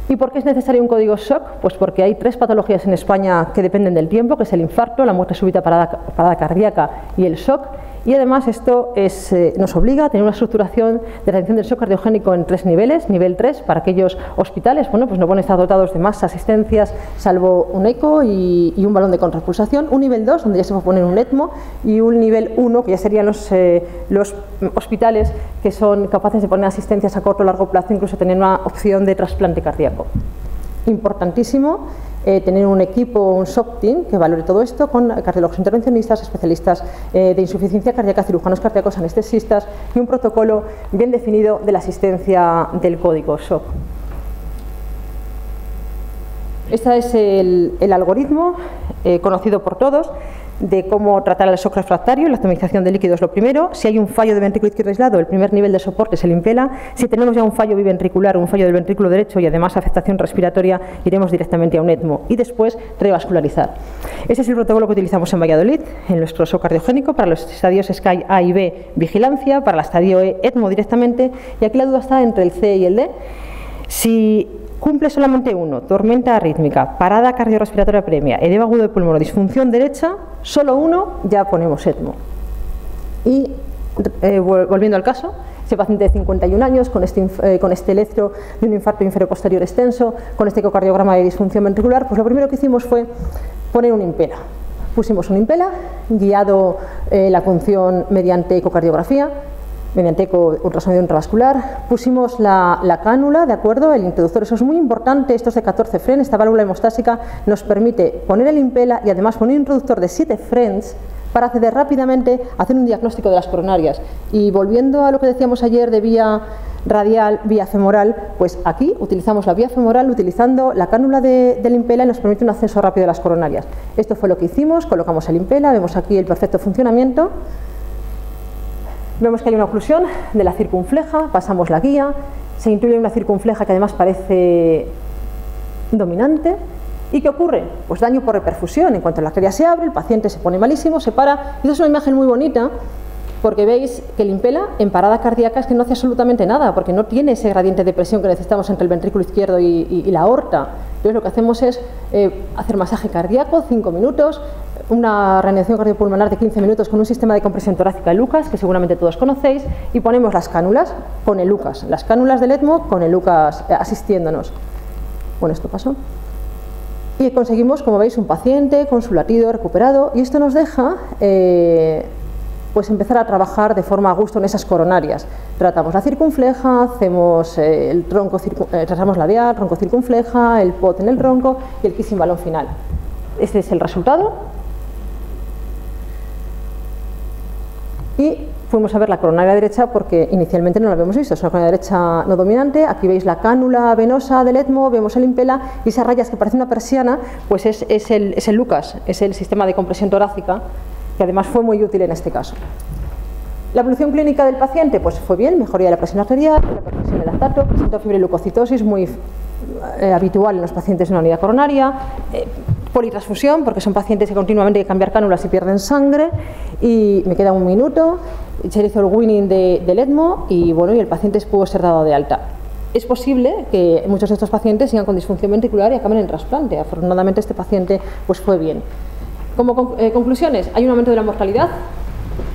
¿Y por qué es necesario un código SOC? Pues porque hay 3 patologías en España que dependen del tiempo, que es el infarto, la muerte súbita parada cardíaca y el shock. Y además esto nos obliga a tener una estructuración de atención del shock cardiogénico en 3 niveles. Nivel 3 para aquellos hospitales, bueno, pues no pueden estar dotados de más asistencias salvo un eco y un balón de contrapulsación. Un nivel 2 donde ya se va a poner un ECMO, y un nivel 1 que ya serían los hospitales que son capaces de poner asistencias a corto o largo plazo, incluso tener una opción de trasplante cardíaco. Importantísimo tener un equipo, un SOC team que valore todo esto, con cardiólogos intervencionistas, especialistas de insuficiencia cardíaca, cirujanos cardíacos, anestesistas, y un protocolo bien definido de la asistencia del código SOC. Este es el algoritmo conocido por todos de cómo tratar el shock refractario. La atomización de líquido es lo primero. Si hay un fallo de ventrículo izquierdo aislado, el primer nivel de soporte es el Impella. Si tenemos ya un fallo biventricular o un fallo del ventrículo derecho y además afectación respiratoria, iremos directamente a un ECMO y después revascularizar. Ese es el protocolo que utilizamos en Valladolid, en nuestro shock cardiogénico, para los estadios SCAI A y B, vigilancia, para el estadio E, ECMO directamente, y aquí la duda está entre el C y el D. Si cumple solamente uno, tormenta arrítmica, parada cardiorrespiratoria premia, edema agudo de pulmón o disfunción derecha, solo uno, ya ponemos ECMO. Y volviendo al caso, ese paciente de 51 años con este electro de un infarto inferoposterior extenso, con este ecocardiograma de disfunción ventricular, pues lo primero que hicimos fue poner un Impella. Pusimos un Impella, guiado la punción mediante ecocardiografía, mediante ultrasonido intravascular, pusimos la cánula, ¿de acuerdo?, el introductor. Eso es muy importante, esto es de 14 Fren, esta válvula hemostásica nos permite poner el Impella y además poner un introductor de 7 Frens para acceder rápidamente a hacer un diagnóstico de las coronarias. Y volviendo a lo que decíamos ayer de vía radial, vía femoral, pues aquí utilizamos la vía femoral utilizando la cánula del impela y nos permite un acceso rápido a las coronarias. Esto fue lo que hicimos, colocamos el impela, vemos aquí el perfecto funcionamiento. Vemos que hay una oclusión de la circunfleja, pasamos la guía, se intuye una circunfleja que además parece dominante. ¿Y qué ocurre? Pues daño por reperfusión. En cuanto la arteria se abre, el paciente se pone malísimo, se para. Y esta es una imagen muy bonita porque veis que el impela en parada cardíaca es que no hace absolutamente nada porque no tiene ese gradiente de presión que necesitamos entre el ventrículo izquierdo y la aorta. Entonces lo que hacemos es hacer masaje cardíaco, 5 minutos, una reanimación cardiopulmonar de 15 minutos con un sistema de compresión torácica Lucas, que seguramente todos conocéis, y ponemos las cánulas con el Lucas, las cánulas del ECMO con el Lucas asistiéndonos. Bueno, esto pasó. Y conseguimos, como veis, un paciente con su latido recuperado, y esto nos deja pues empezar a trabajar de forma a gusto en esas coronarias. Tratamos la circunfleja, hacemos el tronco, tratamos la vía, tronco circunfleja, el POT en el tronco y el kissing balón final. Este es el resultado. Y fuimos a ver la coronaria derecha porque inicialmente no la habíamos visto, es una coronaria derecha no dominante. Aquí veis la cánula venosa del ECMO, vemos el impela y esas rayas que parece una persiana, pues es el Lucas, es el sistema de compresión torácica, que además fue muy útil en este caso. La evolución clínica del paciente pues fue bien, mejoría de la presión arterial, la perfusión del lactato, presentó fibroleucocitosis muy habitual en los pacientes de una unidad coronaria, politransfusión, porque son pacientes que continuamente hay que cambiar cánulas y pierden sangre, y me queda un minuto, se hizo el winning del ECMO y bueno, y el paciente pudo ser dado de alta. Es posible que muchos de estos pacientes sigan con disfunción ventricular y acaben en trasplante. Afortunadamente este paciente pues fue bien. Como conclusiones, hay un aumento de la mortalidad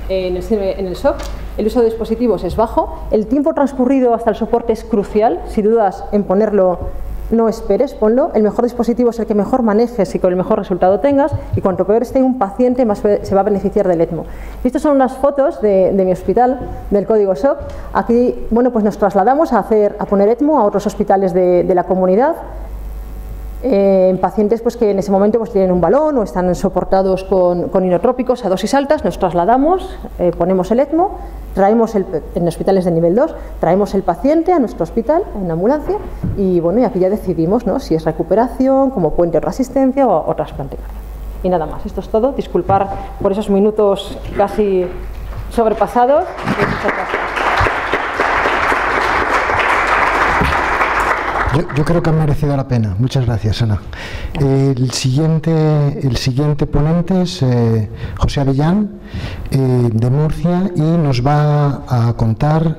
en el shock, el uso de dispositivos es bajo, el tiempo transcurrido hasta el soporte es crucial, si dudas en ponerlo, no esperes, ponlo, el mejor dispositivo es el que mejor manejes y con el mejor resultado tengas, y cuanto peor esté un paciente más se va a beneficiar del ECMO. Y estas son unas fotos de mi hospital, del código SOC. Aquí, bueno, pues nos trasladamos a poner ECMO a otros hospitales de la comunidad, en pacientes pues, que en ese momento pues, tienen un balón o están soportados con inotrópicos a dosis altas, nos trasladamos, ponemos el ECMO, traemos en hospitales de nivel 2, traemos el paciente a nuestro hospital en ambulancia y bueno, y aquí ya decidimos, ¿no?, si es recuperación, como puente o resistencia o trasplante. Y nada más, esto es todo. Disculpar por esos minutos casi sobrepasados. Yo creo que han merecido la pena. Muchas gracias, Ana. El siguiente ponente es José Avellán, de Murcia, y nos va a contar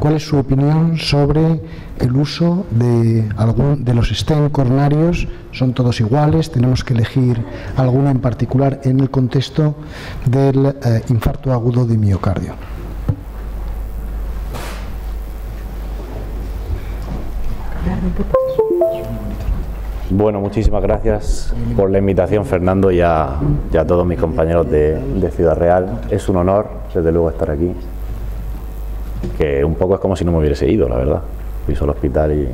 cuál es su opinión sobre el uso de los stent coronarios. Son todos iguales, tenemos que elegir alguno en particular en el contexto del infarto agudo de miocardio. Bueno, muchísimas gracias por la invitación, Fernando, y a todos mis compañeros de Ciudad Real. Es un honor, desde luego, estar aquí, que un poco es como si no me hubiese ido, la verdad. Piso al hospital y...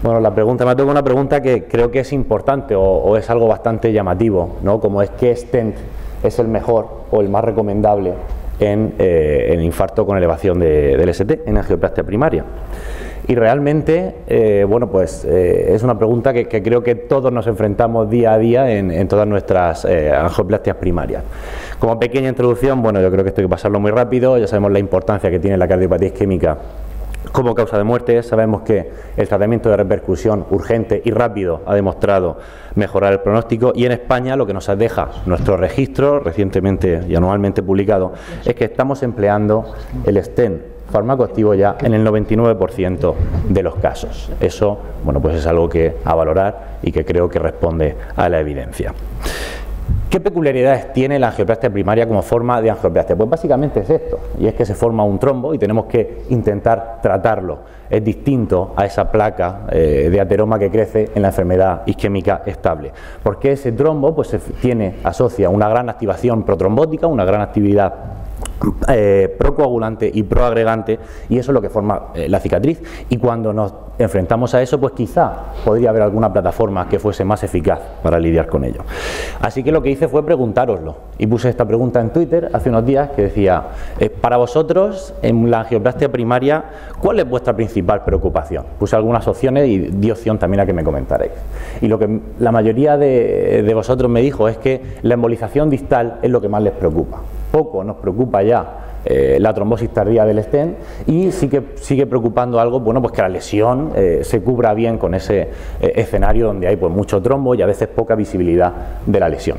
Bueno, me toca una pregunta que creo que es importante o es algo bastante llamativo, ¿no? Como es ¿qué stent es el mejor o el más recomendable en infarto con elevación del ST, en angioplastia primaria? Y realmente, bueno, pues es una pregunta que creo que todos nos enfrentamos día a día en todas nuestras angioplastias primarias. Como pequeña introducción, bueno, yo creo que esto hay que pasarlo muy rápido. Ya sabemos la importancia que tiene la cardiopatía isquémica como causa de muerte. Sabemos que el tratamiento de repercusión urgente y rápido ha demostrado mejorar el pronóstico, y en España lo que nos deja nuestro registro recientemente y anualmente publicado es que estamos empleando el stent farmacoactivo ya en el 99% de los casos. Eso, bueno, pues es algo que a valorar y que creo que responde a la evidencia. ¿Qué peculiaridades tiene la angioplastia primaria como forma de angioplastia? Pues básicamente es esto, y es que se forma un trombo y tenemos que intentar tratarlo. Es distinto a esa placa de ateroma que crece en la enfermedad isquémica estable. Porque ese trombo pues asocia una gran activación protrombótica, una gran actividad procoagulante y proagregante, y eso es lo que forma la cicatriz. Y cuando nos enfrentamos a eso, pues quizá podría haber alguna plataforma que fuese más eficaz para lidiar con ello. Así que lo que hice fue preguntároslo, y puse esta pregunta en Twitter hace unos días que decía: para vosotros, en la angioplastia primaria, ¿cuál es vuestra principal preocupación? Puse algunas opciones y di opción también a que me comentarais. Y lo que la mayoría de vosotros me dijo es que la embolización distal es lo que más les preocupa. Poco nos preocupa ya la trombosis tardía del stent, y sí que sigue preocupando algo, bueno, pues que la lesión se cubra bien con ese escenario donde hay pues mucho trombo y a veces poca visibilidad de la lesión.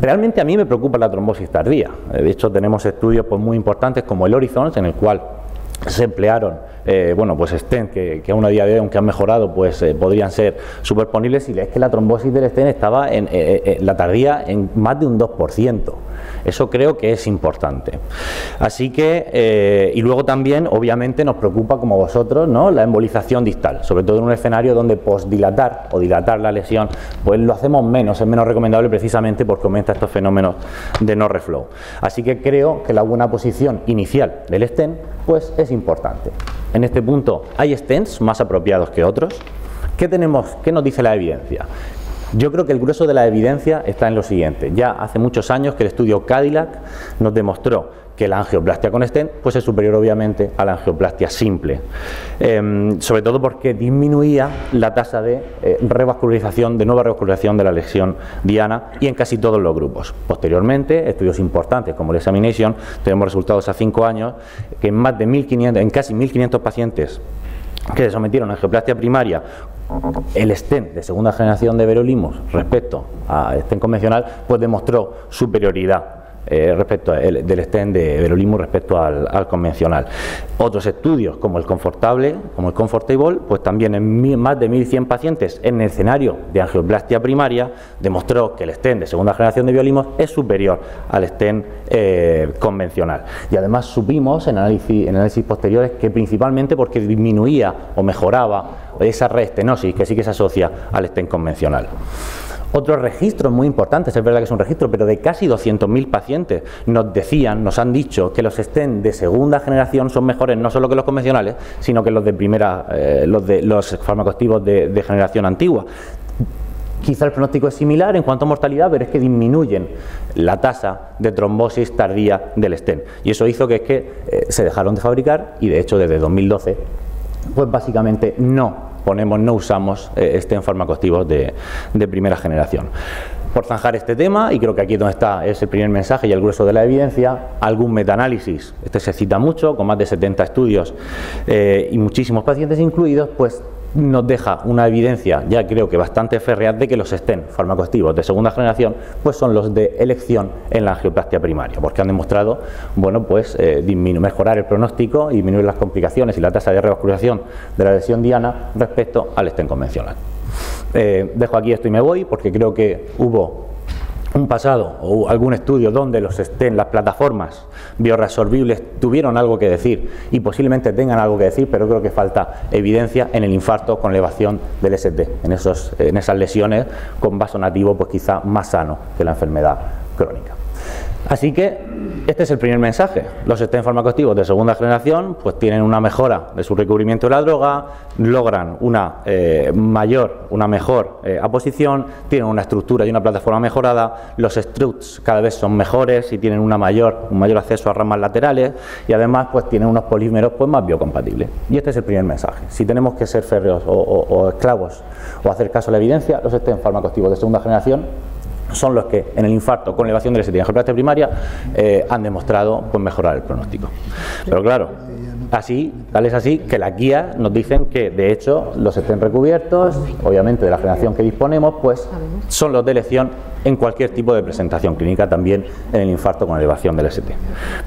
Realmente a mí me preocupa la trombosis tardía. De hecho, tenemos estudios pues muy importantes como el Horizon, en el cual se emplearon bueno, pues stent que aún a día de hoy, aunque han mejorado, pues podrían ser superponibles, y es que la trombosis del stent estaba en la tardía en más de un 2%. Eso creo que es importante. Así que, y luego también, obviamente, nos preocupa, como vosotros, ¿no?, la embolización distal, sobre todo en un escenario donde posdilatar o dilatar la lesión, pues lo hacemos menos, es menos recomendable precisamente porque aumenta estos fenómenos de no reflow. Así que creo que la buena posición inicial del stent, pues es importante. En este punto, ¿hay stents más apropiados que otros? ¿Qué nos dice la evidencia? Yo creo que el grueso de la evidencia está en lo siguiente. Ya hace muchos años que el estudio Cadillac nos demostró que la angioplastia con stent pues es superior, obviamente, a la angioplastia simple, sobre todo porque disminuía la tasa de revascularización, de nueva revascularización de la lesión diana, y en casi todos los grupos. Posteriormente, estudios importantes como el Examination, tenemos resultados a 5 años que en casi 1.500 pacientes que se sometieron a angioplastia primaria, el stent de segunda generación de everolimus respecto a stent convencional, pues demostró superioridad respecto del stent de everolimus respecto al convencional. Otros estudios como el Comfortable, pues también en más de 1.100 pacientes en el escenario de angioplastia primaria demostró que el stent de segunda generación de everolimus es superior al stent convencional. Y además supimos en análisis posteriores que principalmente porque disminuía o mejoraba esa reestenosis que sí que se asocia al stent convencional. Otros registros muy importantes, es verdad que es un registro, pero de casi 200.000 pacientes nos han dicho que los stent de segunda generación son mejores no solo que los convencionales, sino que los de primera, los farmacoactivos de generación antigua. Quizá el pronóstico es similar en cuanto a mortalidad, pero es que disminuyen la tasa de trombosis tardía del stent. Y eso hizo que se dejaron de fabricar, y de hecho desde 2012, pues básicamente no usamos stent farmacoactivos de primera generación. Por zanjar este tema, y creo que aquí es donde está ese primer mensaje y el grueso de la evidencia, algún metaanálisis, este se cita mucho, con más de 70 estudios y muchísimos pacientes incluidos, pues nos deja una evidencia, ya creo que bastante férrea, de que los stent farmacoactivos de segunda generación pues son los de elección en la angioplastia primaria, porque han demostrado, bueno, pues mejorar el pronóstico y disminuir las complicaciones y la tasa de revascularización de la lesión diana respecto al stent convencional. Dejo aquí esto y me voy, porque creo que hubo un pasado o algún estudio donde los stent, las plataformas bioresorbibles, tuvieron algo que decir y posiblemente tengan algo que decir, pero creo que falta evidencia en el infarto con elevación del ST, en esas lesiones con vaso nativo pues quizá más sano que la enfermedad crónica. Así que este es el primer mensaje. Los stent farmacoactivos de segunda generación pues tienen una mejora de su recubrimiento de la droga, logran una mejor aposición, tienen una estructura y una plataforma mejorada, los struts cada vez son mejores y tienen un mayor acceso a ramas laterales, y además pues tienen unos polímeros pues más biocompatibles. Y este es el primer mensaje. Si tenemos que ser férreos o esclavos o hacer caso a la evidencia, los stent farmacoactivos de segunda generación son los que en el infarto con elevación del ST y angioplastia primaria han demostrado pues mejorar el pronóstico. Pero claro, tal es así que las guías nos dicen que de hecho los stent recubiertos, obviamente de la generación que disponemos, pues son los de elección en cualquier tipo de presentación clínica, también en el infarto con elevación del ST.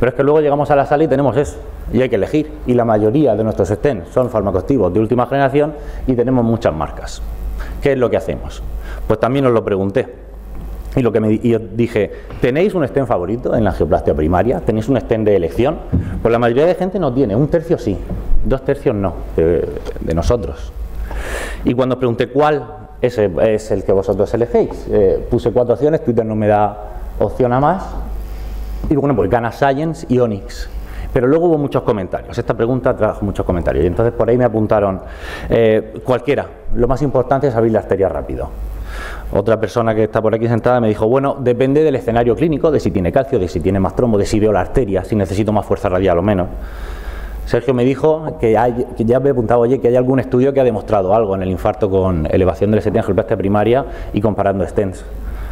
Pero es que luego llegamos a la sala y tenemos eso, y hay que elegir, y la mayoría de nuestros stent son farmacoactivos de última generación y tenemos muchas marcas. ¿Qué es lo que hacemos? Pues también os lo pregunté. Y yo dije, ¿tenéis un stent favorito en la angioplastia primaria? ¿Tenéis un stent de elección? Pues la mayoría de gente no tiene, 1/3 sí, 2/3 no, de nosotros. Y cuando os pregunté cuál es el que vosotros elegéis, puse 4 opciones, Twitter no me da opción a más, Y bueno, pues Gana Science y Onyx. Pero luego hubo muchos comentarios, esta pregunta trajo muchos comentarios y entonces por ahí me apuntaron cualquiera, lo más importante es abrir la arteria rápido. Otra persona que está por aquí sentada me dijo, bueno, depende del escenario clínico, de si tiene calcio, de si tiene más trombo, de si veo la arteria, si necesito más fuerza radial o menos. Sergio me dijo que ya me he apuntado, oye, que hay algún estudio que ha demostrado algo en el infarto con elevación del ST en angioplastia primaria y comparando stents.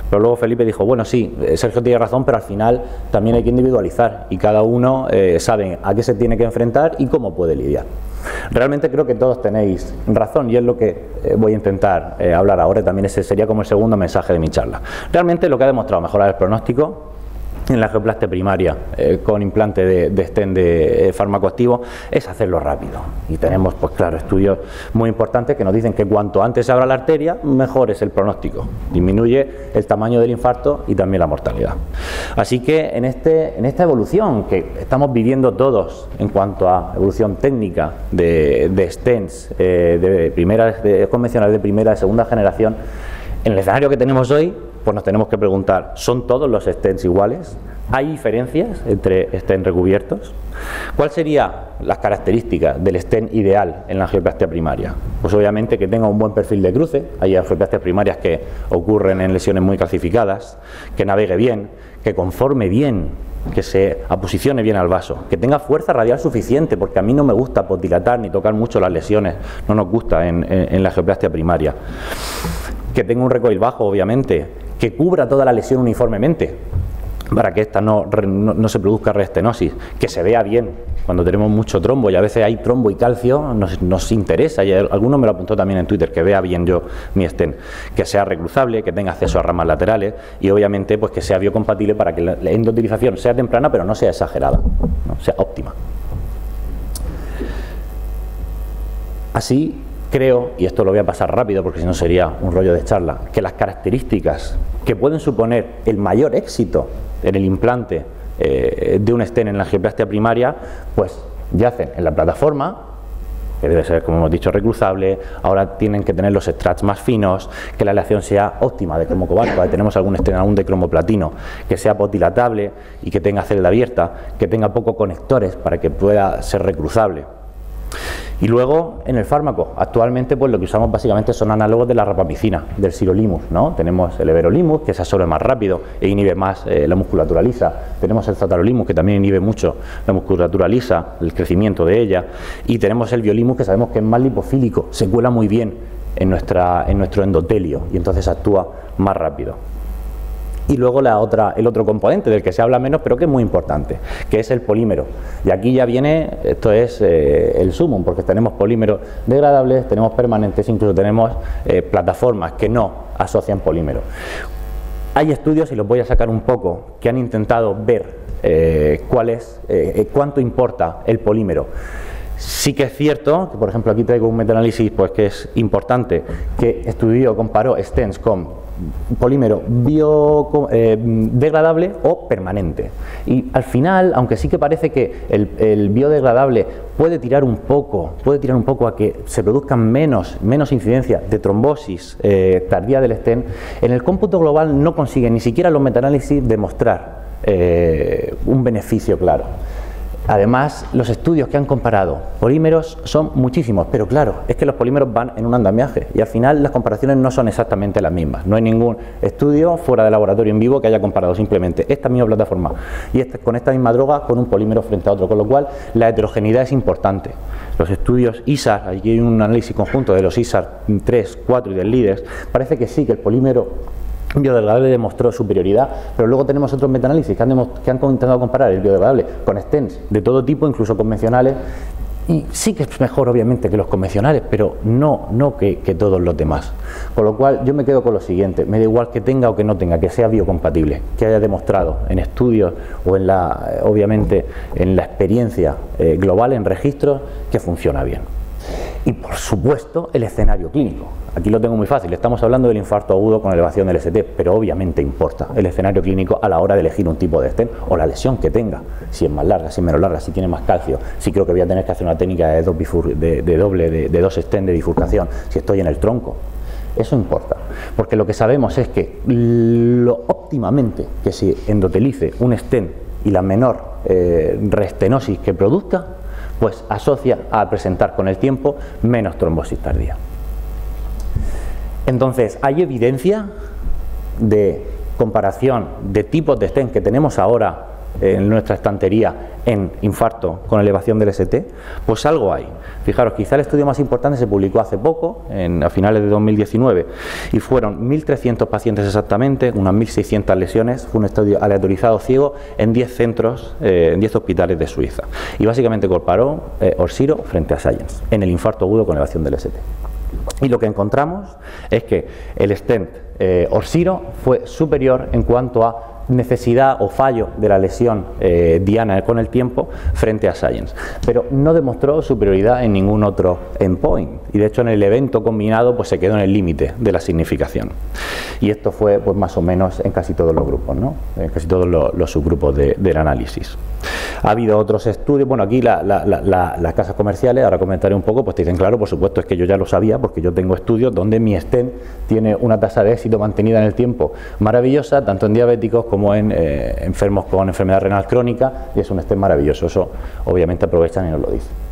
Pero luego Felipe dijo, bueno, sí, Sergio tiene razón, pero al final también hay que individualizar y cada uno sabe a qué se tiene que enfrentar y cómo puede lidiar. Realmente creo que todos tenéis razón y es lo que voy a intentar hablar ahora. También ese sería como el segundo mensaje de mi charla. Realmente lo que ha demostrado mejorar el pronóstico en la angioplastia primaria con implante de stent de fármaco activo es hacerlo rápido. Y tenemos, pues claro, estudios muy importantes que nos dicen que cuanto antes se abra la arteria, mejor es el pronóstico. Disminuye el tamaño del infarto y también la mortalidad. Así que en esta evolución que estamos viviendo todos en cuanto a evolución técnica de stents convencionales de primera y segunda generación, en el escenario que tenemos hoy, pues nos tenemos que preguntar, ¿son todos los stents iguales? ¿Hay diferencias entre stents recubiertos? ¿Cuáles serían las características del stent ideal en la angioplastia primaria? Pues obviamente que tenga un buen perfil de cruce, hay angioplastias primarias que ocurren en lesiones muy calcificadas, que navegue bien, que conforme bien, que se aposicione bien al vaso, que tenga fuerza radial suficiente, porque a mí no me gusta posdilatar ni tocar mucho las lesiones, no nos gusta en la angioplastia primaria. Que tenga un recoil bajo, obviamente, que cubra toda la lesión uniformemente, para que esta no se produzca reestenosis, que se vea bien cuando tenemos mucho trombo y a veces hay trombo y calcio, nos interesa, y alguno me lo apuntó también en Twitter, que vea bien yo mi stent, que sea recruzable, que tenga acceso a ramas laterales y obviamente pues que sea biocompatible para que la endotelización sea temprana pero no sea exagerada, ¿no? Sea óptima. Así creo, y esto lo voy a pasar rápido porque si no sería un rollo de charla, que las características que pueden suponer el mayor éxito en el implante de un stent en la angioplastia primaria, pues yacen en la plataforma, que debe ser, como hemos dicho, recruzable. Ahora tienen que tener los struts más finos, que la aleación sea óptima de cromo cobalto. Tenemos algún stent aún de cromo platino, que sea posdilatable y que tenga celda abierta, que tenga pocos conectores para que pueda ser recruzable. Y luego en el fármaco, actualmente pues lo que usamos básicamente son análogos de la rapamicina, del sirolimus, ¿no? Tenemos el everolimus, que se absorbe más rápido e inhibe más la musculatura lisa. Tenemos el zatarolimus, que también inhibe mucho la musculatura lisa, el crecimiento de ella. Y tenemos el violimus, que sabemos que es más lipofílico, se cuela muy bien en nuestro endotelio y entonces actúa más rápido. Y luego el otro componente del que se habla menos, pero que es muy importante, que es el polímero. Y aquí ya viene, esto es el sumum, porque tenemos polímeros degradables, tenemos permanentes, incluso tenemos plataformas que no asocian polímero. Hay estudios, y los voy a sacar un poco, que han intentado ver cuánto importa el polímero. Sí que es cierto, que por ejemplo aquí traigo un metaanálisis pues, que es importante, que comparó stents con polímero biodegradable o permanente. Y al final, aunque sí que parece que el biodegradable puede tirar un poco a que se produzcan menos incidencia de trombosis tardía del stent, en el cómputo global no consiguen ni siquiera los metaanálisis demostrar un beneficio claro. Además, los estudios que han comparado polímeros son muchísimos, pero claro, es que los polímeros van en un andamiaje y al final las comparaciones no son exactamente las mismas. No hay ningún estudio fuera de laboratorio en vivo que haya comparado simplemente esta misma plataforma y con esta misma droga con un polímero frente a otro, con lo cual la heterogeneidad es importante. Los estudios ISAR, aquí hay un análisis conjunto de los ISAR 3, 4 y del LIDERS, parece que sí, que el polímero biodegradable demostró superioridad, pero luego tenemos otros metaanálisis que han intentado comparar el biodegradable con stents de todo tipo, incluso convencionales, y sí que es mejor obviamente que los convencionales, pero no que todos los demás. Con lo cual yo me quedo con lo siguiente, me da igual que tenga o que no tenga, que sea biocompatible, que haya demostrado en estudios o obviamente en la experiencia global en registros que funciona bien. Y por supuesto el escenario clínico. Aquí lo tengo muy fácil, estamos hablando del infarto agudo con elevación del ST, pero obviamente importa el escenario clínico a la hora de elegir un tipo de stent o la lesión que tenga, si es más larga, si es menos larga, si tiene más calcio, si creo que voy a tener que hacer una técnica de dos stents de bifurcación, si estoy en el tronco. Eso importa, porque lo que sabemos es que óptimamente que se endotelice un stent y la menor restenosis que produzca, pues asocia a presentar con el tiempo menos trombosis tardía. Entonces, hay evidencia de comparación de tipos de stent que tenemos ahora en nuestra estantería en infarto con elevación del ST, pues algo hay. Fijaros, quizá el estudio más importante se publicó hace poco, a finales de 2019, y fueron 1.300 pacientes exactamente, unas 1.600 lesiones, fue un estudio aleatorizado ciego en 10 centros, en 10 hospitales de Suiza, y básicamente comparó Orsiro frente a Science en el infarto agudo con elevación del ST. Y lo que encontramos es que el stent Orsiro fue superior en cuanto a necesidad o fallo de la lesión diana con el tiempo frente a Science, pero no demostró superioridad en ningún otro endpoint, y de hecho en el evento combinado pues se quedó en el límite de la significación, y esto fue pues más o menos en casi todos los grupos, ¿no? En casi todos los subgrupos del análisis. Ha habido otros estudios, bueno, aquí las casas comerciales, ahora comentaré un poco, pues te dicen, claro, por supuesto, es que yo ya lo sabía, porque yo tengo estudios donde mi stent tiene una tasa de éxito mantenida en el tiempo maravillosa, tanto en diabéticos como en enfermos con enfermedad renal crónica, y es un stent maravilloso. Eso obviamente aprovechan y nos lo dicen.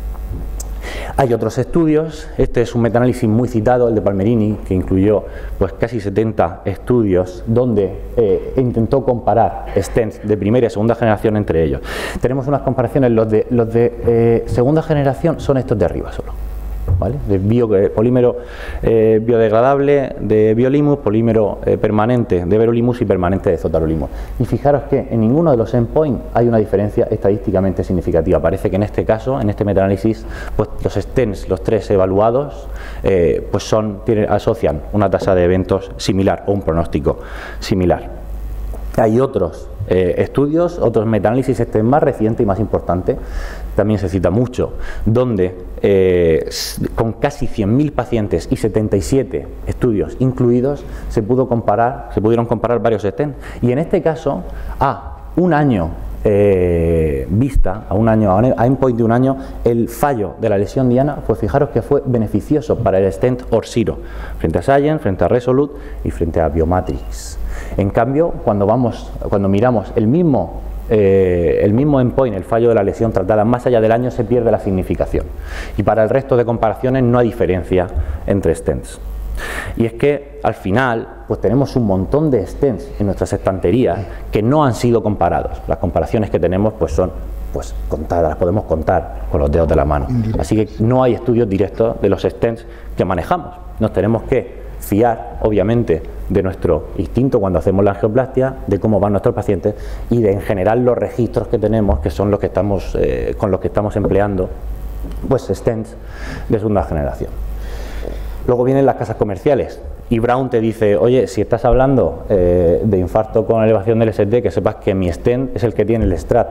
Hay otros estudios, este es un metaanálisis muy citado, el de Palmerini, que incluyó pues casi 70 estudios donde intentó comparar stents de primera y segunda generación entre ellos. Tenemos unas comparaciones, los de segunda generación son estos de arriba solo, ¿vale? De polímero biodegradable de Biolimus, polímero permanente de Verolimus y permanente de Zotarolimus. Y fijaros que en ninguno de los endpoints hay una diferencia estadísticamente significativa. Parece que en este caso, en este metaanálisis, pues los stents, los tres evaluados, pues asocian una tasa de eventos similar o un pronóstico similar. Hay otros estudios, otros metaanálisis, este es más reciente y más importante, también se cita mucho, donde con casi 100.000 pacientes y 77 estudios incluidos se pudieron comparar varios stents, y en este caso a un año vista, a endpoint de un año, el fallo de la lesión diana, pues fijaros que fue beneficioso para el stent Orsiro frente a Science, frente a Resolute y frente a Biomatrix. En cambio, cuando miramos el mismo endpoint, el fallo de la lesión tratada más allá del año, se pierde la significación, y para el resto de comparaciones no hay diferencia entre stents. Y es que al final pues tenemos un montón de stents en nuestras estanterías que no han sido comparados. Las comparaciones que tenemos pues son contadas, las podemos contar con los dedos de la mano. Así que no hay estudios directos de los stents que manejamos. Nos tenemos que fiar, obviamente, de nuestro instinto cuando hacemos la angioplastia, de cómo van nuestros pacientes y de, en general, los registros que tenemos, que son los que estamos, con los que estamos empleando, pues stents de segunda generación. Luego vienen las casas comerciales. Y Brown te dice, oye, si estás hablando de infarto con elevación del ST, que sepas que mi stent es el que tiene el strat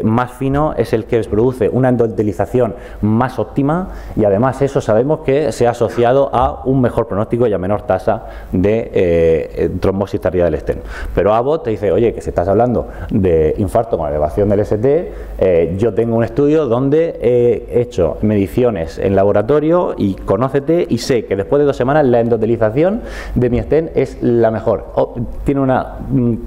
más fino, es el que produce una endotelización más óptima, y además eso sabemos que se ha asociado a un mejor pronóstico y a menor tasa de trombosis tardía del stent. Pero Abbott te dice, oye, que si estás hablando de infarto con elevación del ST, yo tengo un estudio donde he hecho mediciones en laboratorio y conócete y sé que después de 2 semanas la endotelización de mi stent es la mejor. Tiene una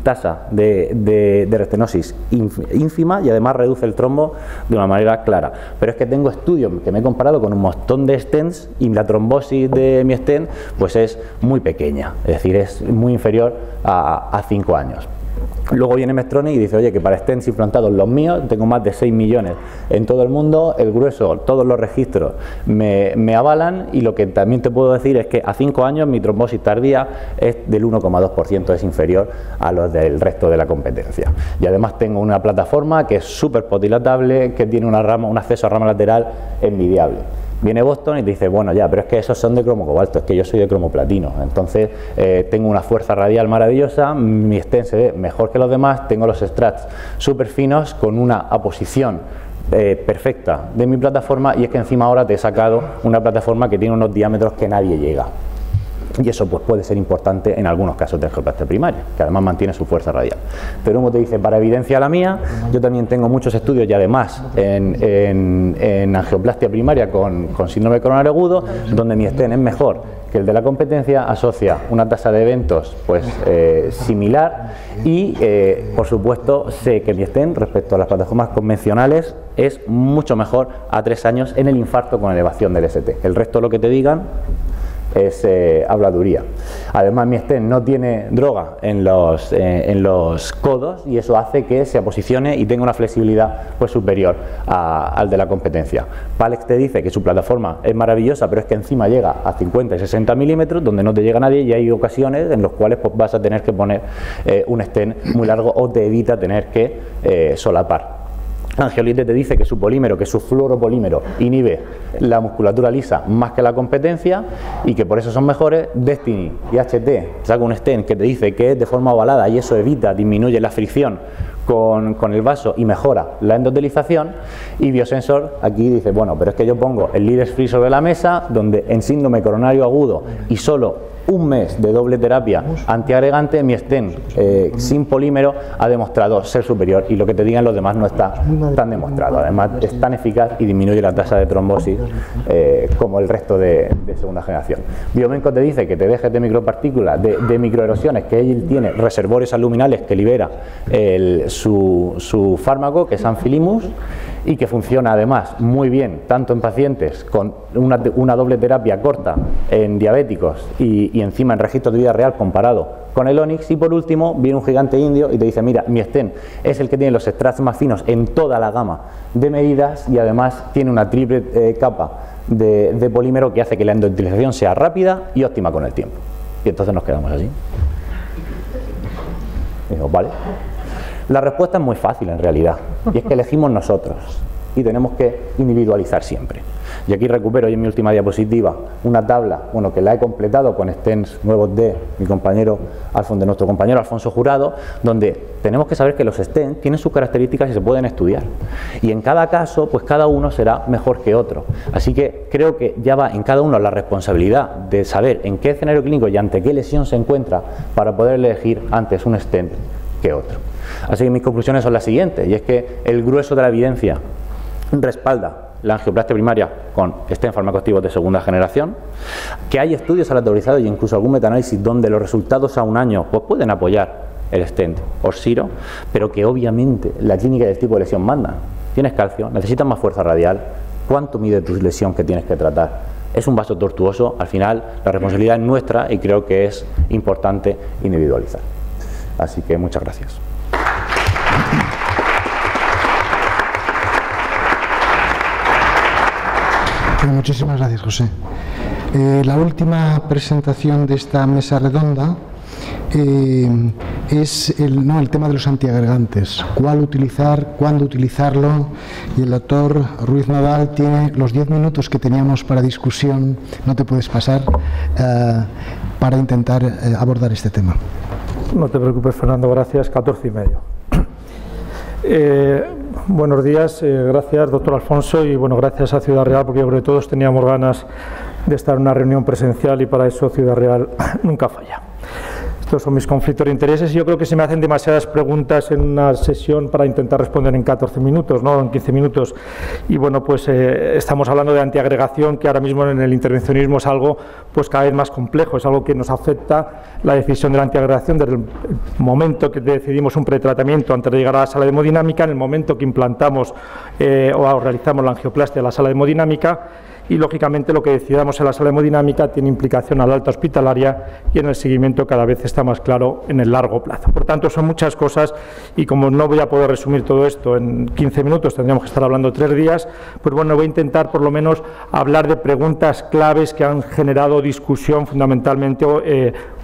tasa de restenosis ínfima y además reduce el trombo de una manera clara. Pero es que tengo estudios que me he comparado con un montón de stents y la trombosis de mi stent pues es muy pequeña, es decir, es muy inferior a 5 años. Luego viene Medtronic y dice, oye, que para stents implantados los míos, tengo más de 6 millones en todo el mundo, el grueso, todos los registros me avalan, y lo que también te puedo decir es que a 5 años mi trombosis tardía es del 1,2%, es inferior a los del resto de la competencia. Y además tengo una plataforma que es súper potilatable, que tiene un acceso a rama lateral envidiable. Viene Boston y te dice, bueno, ya, pero es que esos son de cromo cobalto, es que yo soy de cromo platino, entonces tengo una fuerza radial maravillosa, mi stent se ve mejor que los demás, tengo los strats súper finos con una aposición perfecta de mi plataforma, y es que encima ahora te he sacado una plataforma que tiene unos diámetros que nadie llega. Y eso pues puede ser importante en algunos casos de angioplastia primaria, que además mantiene su fuerza radial. Pero como te dice, para evidencia la mía, yo también tengo muchos estudios y además en angioplastia primaria con síndrome coronario agudo, donde mi stent es mejor que el de la competencia, asocia una tasa de eventos pues similar y por supuesto sé que mi stent respecto a las plataformas convencionales es mucho mejor a 3 años en el infarto con elevación del ST. El resto de lo que te digan es habladuría. Además mi stent no tiene droga en los codos y eso hace que se posicione y tenga una flexibilidad pues superior al de la competencia. Palex te dice que su plataforma es maravillosa, pero es que encima llega a 50 y 60 milímetros donde no te llega nadie y hay ocasiones en las cuales pues, vas a tener que poner un stent muy largo o te evita tener que solapar. Angiolite te dice que su polímero, que su fluoropolímero inhibe la musculatura lisa más que la competencia y que por eso son mejores. Destiny y HT saca un stent que te dice que es de forma ovalada y eso evita, disminuye la fricción con el vaso y mejora la endotelización. Y Biosensor aquí dice, bueno, pero es que yo pongo el Leaders Free sobre la mesa, donde en síndrome coronario agudo y solo un mes de doble terapia antiagregante, mi stent sin polímero ha demostrado ser superior y lo que te digan los demás no está tan demostrado. Además es tan eficaz y disminuye la tasa de trombosis como el resto de segunda generación. Biomenco te dice que te dejes de micropartículas, de microerosiones, que él tiene reservorios aluminales que libera su fármaco, que es Anfilimus, y que funciona además muy bien tanto en pacientes con una doble terapia corta en diabéticos y encima en registros de vida real comparado con el Onyx. Y por último viene un gigante indio y te dice, mira, mi stent es el que tiene los extractos más finos en toda la gama de medidas y además tiene una triple capa de polímero que hace que la endotelización sea rápida y óptima con el tiempo. Y entonces nos quedamos así. Y digo, vale. La respuesta es muy fácil en realidad, y es que elegimos nosotros y tenemos que individualizar siempre. Y aquí recupero hoy en mi última diapositiva una tabla, bueno, que la he completado con stents nuevos de nuestro compañero Alfonso Jurado, donde tenemos que saber que los stents tienen sus características y se pueden estudiar. Y en cada caso, pues cada uno será mejor que otro. Así que creo que ya va en cada uno la responsabilidad de saber en qué escenario clínico y ante qué lesión se encuentra para poder elegir antes un stent que otro. Así que mis conclusiones son las siguientes, y es que el grueso de la evidencia respalda la angioplastia primaria con stent farmacoactivos de segunda generación, que hay estudios aleatorizados y incluso algún metaanálisis donde los resultados a un año pues pueden apoyar el stent Orsiro, pero que obviamente la clínica del tipo de lesión manda. Tienes calcio, necesitas más fuerza radial, ¿cuánto mide tu lesión que tienes que tratar? Es un vaso tortuoso, al final la responsabilidad es nuestra y creo que es importante individualizar. Así que muchas gracias. Muchísimas gracias, José. La última presentación de esta mesa redonda es el tema de los antiagregantes. ¿Cuál utilizar? ¿Cuándo utilizarlo? Y el doctor Ruiz Nadal tiene los 10 minutos que teníamos para discusión, no te puedes pasar, para intentar abordar este tema. No te preocupes, Fernando, gracias. 14:30. Buenos días, gracias doctor Alfonso y bueno, gracias a Ciudad Real porque yo creo que todos teníamos ganas de estar en una reunión presencial y para eso Ciudad Real nunca falla. Estos son mis conflictos de intereses y yo creo que se me hacen demasiadas preguntas en una sesión para intentar responder en 14 minutos, no en 15 minutos. Y bueno, pues estamos hablando de antiagregación, que ahora mismo en el intervencionismo es algo pues cada vez más complejo, es algo que nos afecta la decisión de la antiagregación desde el momento que decidimos un pretratamiento antes de llegar a la sala de hemodinámica, en el momento que implantamos o realizamos la angioplastia en la sala de hemodinámica. Y lógicamente lo que decidamos en la sala hemodinámica tiene implicación a la alta hospitalaria y en el seguimiento cada vez está más claro en el largo plazo. Por tanto, son muchas cosas y como no voy a poder resumir todo esto en 15 minutos, tendríamos que estar hablando 3 días, pues bueno, voy a intentar por lo menos hablar de preguntas claves que han generado discusión fundamentalmente o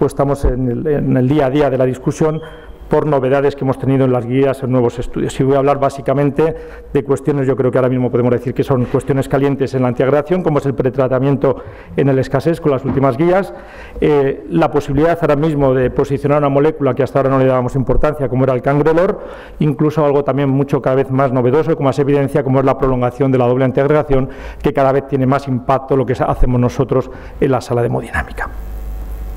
estamos en el día a día de la discusión por novedades que hemos tenido en las guías, en nuevos estudios. Y voy a hablar básicamente de cuestiones, yo creo que ahora mismo podemos decir que son cuestiones calientes en la antiagregación, como es el pretratamiento en el escasez con las últimas guías, la posibilidad ahora mismo de posicionar una molécula que hasta ahora no le dábamos importancia, como era el cangrelor, incluso algo también mucho cada vez más novedoso, con más evidencia, como es la prolongación de la doble antiagregación, que cada vez tiene más impacto lo que hacemos nosotros en la sala de hemodinámica.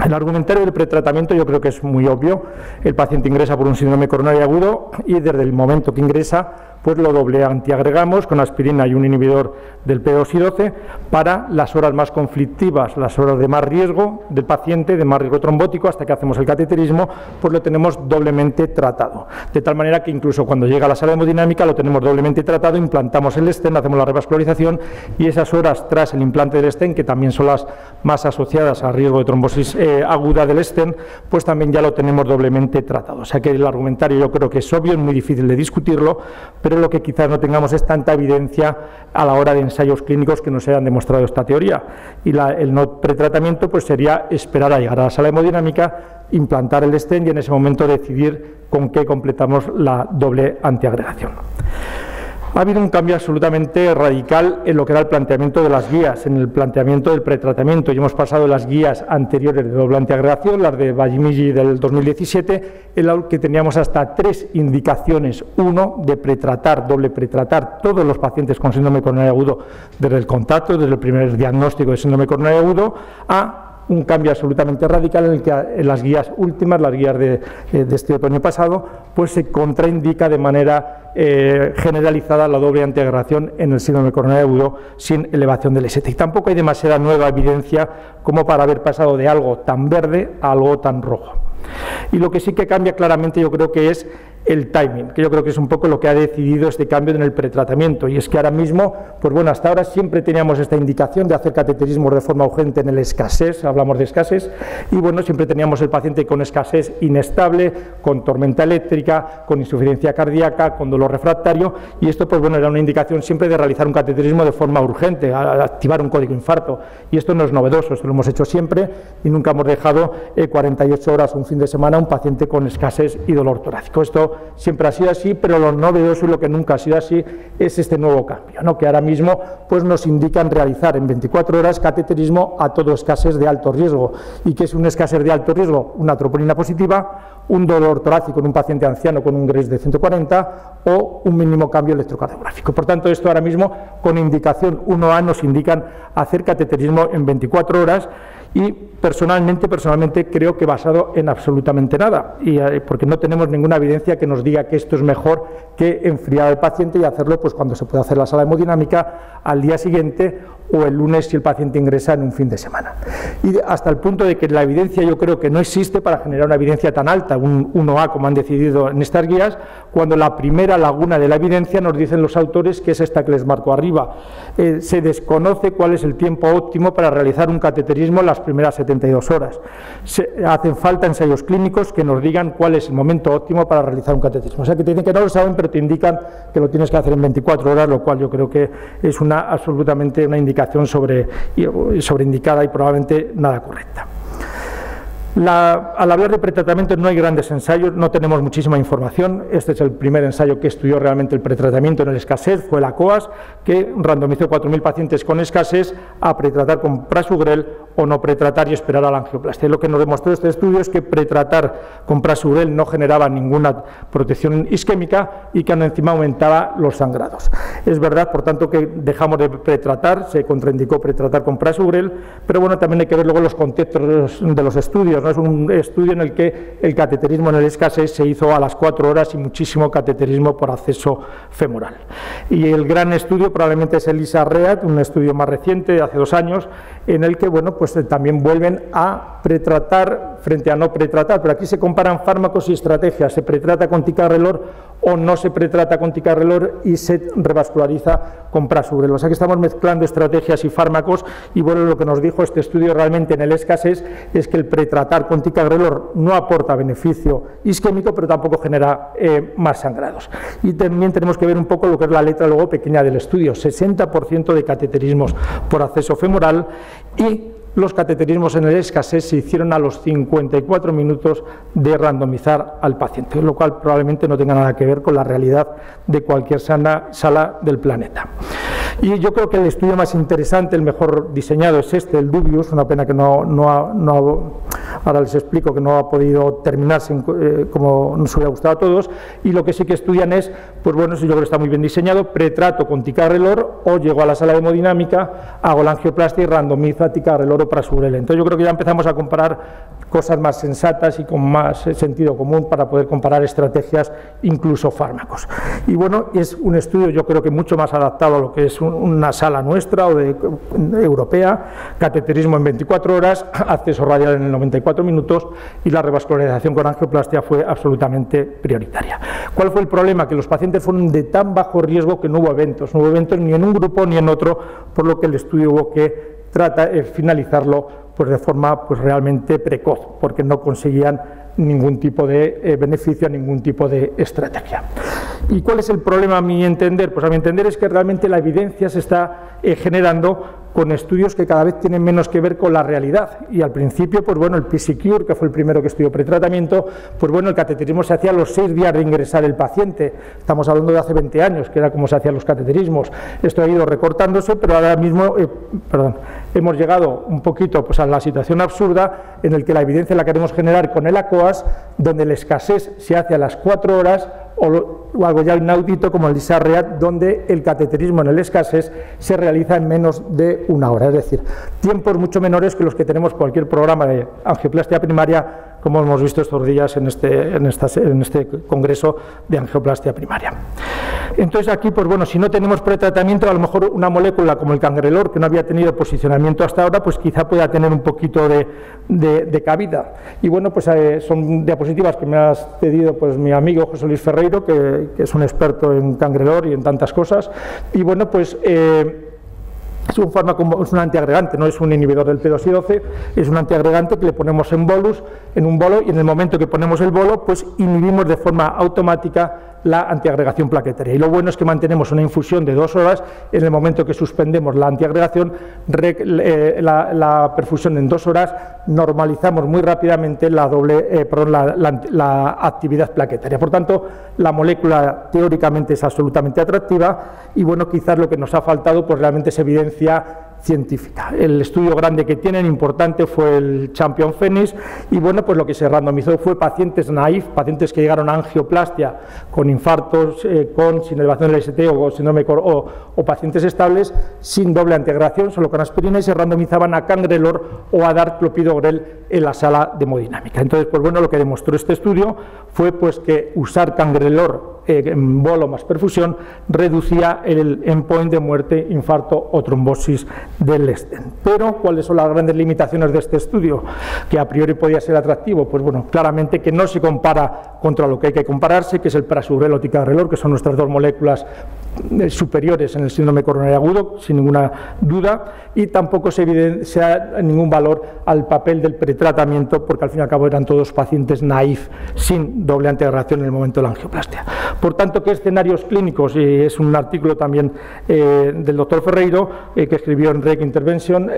El argumentario del pretratamiento yo creo que es muy obvio. El paciente ingresa por un síndrome coronario agudo y desde el momento que ingresa pues lo doble antiagregamos con aspirina y un inhibidor del P2Y12 para las horas más conflictivas, las horas de más riesgo del paciente, de más riesgo trombótico, hasta que hacemos el cateterismo, pues lo tenemos doblemente tratado. De tal manera que incluso cuando llega a la sala hemodinámica lo tenemos doblemente tratado, implantamos el stent, hacemos la revascularización y esas horas tras el implante del stent, que también son las más asociadas al riesgo de trombosis aguda del stent, pues también ya lo tenemos doblemente tratado. O sea que el argumentario yo creo que es obvio, es muy difícil de discutirlo, pero lo que quizás no tengamos es tanta evidencia a la hora de ensayos clínicos que nos hayan demostrado esta teoría. Y el no pretratamiento pues sería esperar a llegar a la sala hemodinámica, implantar el stent y en ese momento decidir con qué completamos la doble antiagregación. Ha habido un cambio absolutamente radical en lo que era el planteamiento de las guías, en el planteamiento del pretratamiento. Y hemos pasado de las guías anteriores de doble antiagregación, las de Bajimiji del 2017, en la que teníamos hasta 3 indicaciones. 1, de pretratar, doble pretratar todos los pacientes con síndrome coronario agudo desde el contacto, desde el primer diagnóstico de síndrome coronario agudo, a un cambio absolutamente radical en el que en las guías últimas, las guías de este otoño pasado, pues se contraindica de manera generalizada la doble antiagregación en el síndrome coronario agudo sin elevación del ST. Y tampoco hay demasiada nueva evidencia como para haber pasado de algo tan verde a algo tan rojo. Y lo que sí que cambia claramente yo creo que es el timing, que yo creo que es un poco lo que ha decidido este cambio en el pretratamiento, y es que ahora mismo, pues bueno, hasta ahora siempre teníamos esta indicación de hacer cateterismo de forma urgente en el escasez, hablamos de escasez, y bueno, siempre teníamos el paciente con escasez inestable, con tormenta eléctrica, con insuficiencia cardíaca, con dolor refractario, y esto pues bueno, era una indicación siempre de realizar un cateterismo de forma urgente, activar un código infarto, y esto no es novedoso, esto lo hemos hecho siempre, y nunca hemos dejado 48 horas o un fin de semana a un paciente con escasez y dolor torácico. Esto siempre ha sido así, pero lo novedoso y lo que nunca ha sido así es este nuevo cambio, ¿no? Que ahora mismo pues nos indican realizar en 24 horas cateterismo a todo escasez de alto riesgo. ¿Y qué es un escasez de alto riesgo? Una troponina positiva, un dolor torácico en un paciente anciano con un GRES de 140 o un mínimo cambio electrocardiográfico. Por tanto, esto ahora mismo con indicación 1A nos indican hacer cateterismo en 24 horas. Y personalmente creo que basado en absolutamente nada, y porque no tenemos ninguna evidencia que nos diga que esto es mejor que enfriar al paciente y hacerlo pues cuando se puede hacer la sala hemodinámica al día siguiente o el lunes si el paciente ingresa en un fin de semana. Y hasta el punto de que la evidencia yo creo que no existe para generar una evidencia tan alta, un 1A como han decidido en estas guías, cuando la primera laguna de la evidencia nos dicen los autores que es esta que les marco arriba. Se desconoce cuál es el tiempo óptimo para realizar un cateterismo en las primeras 72 horas. Hacen falta ensayos clínicos que nos digan cuál es el momento óptimo para realizar un cateterismo. O sea que te dicen que no lo saben, pero te indican que lo tienes que hacer en 24 horas, lo cual yo creo que es absolutamente una indicación sobreindicada y probablemente nada correcta. Al hablar de pretratamiento no hay grandes ensayos, no tenemos muchísima información. Este es el primer ensayo que estudió realmente el pretratamiento en el escasez, fue la COAS, que randomizó 4.000 pacientes con escasez a pretratar con prasugrel o no pretratar y esperar a la angioplastia. Lo que nos demostró este estudio es que pretratar con prasugrel no generaba ninguna protección isquémica y que encima aumentaba los sangrados. Es verdad, por tanto, que dejamos de pretratar, se contraindicó pretratar con prasugrel, pero bueno, también hay que ver luego los contextos de los estudios, ¿no? Es un estudio en el que el cateterismo en el escasez se hizo a las 4 horas y muchísimo cateterismo por acceso femoral. Y el gran estudio probablemente es el ISA-READ, un estudio más reciente, de hace 2 años, en el que bueno, pues también vuelven a pretratar frente a no pretratar, pero aquí se comparan fármacos y estrategias, se pretrata con ticagrelor o no se pretrata con ticagrelor y se revasculariza con prasugrel. O sea que estamos mezclando estrategias y fármacos, y bueno, lo que nos dijo este estudio realmente en el escasez es que el pretratar con ticagrelor no aporta beneficio isquémico, pero tampoco genera más sangrados. Y también tenemos que ver un poco lo que es la letra luego pequeña del estudio, 60% de cateterismos por acceso femoral, y los cateterismos en el escasez se hicieron a los 54 minutos de randomizar al paciente, lo cual probablemente no tenga nada que ver con la realidad de cualquier sala del planeta. Y yo creo que el estudio más interesante, el mejor diseñado es este, el Dubius, una pena que no ahora les explico que no ha podido terminarse como nos hubiera gustado a todos, y lo que sí que estudian es, pues bueno, eso yo creo que está muy bien diseñado, pretrato con ticagrelor, o llego a la sala de hemodinámica, hago la angioplastia y randomizo a ticagrelor o prasugrel. Entonces yo creo que ya empezamos a comparar cosas más sensatas y con más sentido común para poder comparar estrategias, incluso fármacos. Y bueno, es un estudio yo creo que mucho más adaptado a lo que es una sala nuestra o europea, cateterismo en 24 horas, acceso radial en 94 minutos y la revascularización con angioplastia fue absolutamente prioritaria. ¿Cuál fue el problema? Que los pacientes fueron de tan bajo riesgo que no hubo eventos ni en un grupo ni en otro, por lo que el estudio hubo que finalizarlo pues de forma pues realmente precoz, porque no conseguían ningún tipo de beneficio, ningún tipo de estrategia. ¿Y cuál es el problema a mi entender? Pues a mi entender es que realmente la evidencia se está generando con estudios que cada vez tienen menos que ver con la realidad. Y al principio, pues bueno, el PSICURE, que fue el primero que estudió pretratamiento, pues bueno, el cateterismo se hacía a los 6 días de ingresar el paciente. Estamos hablando de hace 20 años, que era como se hacían los cateterismos. Esto ha ido recortándose, pero ahora mismo, hemos llegado un poquito pues, a la situación absurda en la que la evidencia la queremos generar con el ACOAS, donde el escasez se hace a las 4 horas, o algo ya inaudito como el Disarreat, donde el cateterismo en el escasez se realiza en menos de 1 hora, es decir, tiempos mucho menores que los que tenemos cualquier programa de angioplastia primaria, como hemos visto estos días en este congreso de angioplastia primaria. Entonces aquí, pues bueno, si no tenemos pretratamiento, a lo mejor una molécula como el cangrelor, que no había tenido posicionamiento hasta ahora, pues quizá pueda tener un poquito de cabida. Y bueno, pues son diapositivas que me ha cedido pues mi amigo José Luis Ferreiro, que es un experto en cangrelor y en tantas cosas. Y bueno, pues es un fármaco, es un antiagregante, no es un inhibidor del P2Y12, es un antiagregante que le ponemos en un bolo, y en el momento que ponemos el bolo, pues inhibimos de forma automática la antiagregación plaquetaria. Y lo bueno es que mantenemos una infusión de 2 horas, en el momento que suspendemos la antiagregación, la perfusión en 2 horas, normalizamos muy rápidamente la actividad plaquetaria. Por tanto, la molécula teóricamente es absolutamente atractiva y bueno, quizás lo que nos ha faltado pues realmente es evidencia científica. El estudio grande que tienen, importante, fue el Champion Phoenix, y bueno, pues lo que se randomizó fue pacientes naïf, pacientes que llegaron a angioplastia con infartos, sin elevación del ST o síndrome o pacientes estables, sin doble antiagregación, solo con aspirina, y se randomizaban a cangrelor o a dar clopidogrel en la sala de hemodinámica. Entonces, pues bueno, lo que demostró este estudio fue pues que usar cangrelor en bolo más perfusión reducía el endpoint de muerte, infarto o trombosis del stent. Pero, ¿cuáles son las grandes limitaciones de este estudio? Que a priori podía ser atractivo, pues bueno, claramente que no se compara contra lo que hay que compararse, que es el prasugrel o ticagrelor, que son nuestras 2 moléculas superiores en el síndrome coronario agudo, sin ninguna duda, y tampoco se evidencia ningún valor al papel del pretratamiento, porque al fin y al cabo eran todos pacientes naïf, sin doble antiagregación en el momento de la angioplastia. Por tanto, ¿qué escenarios clínicos? Y es un artículo también del doctor Ferreiro, que escribió en Rec Intervention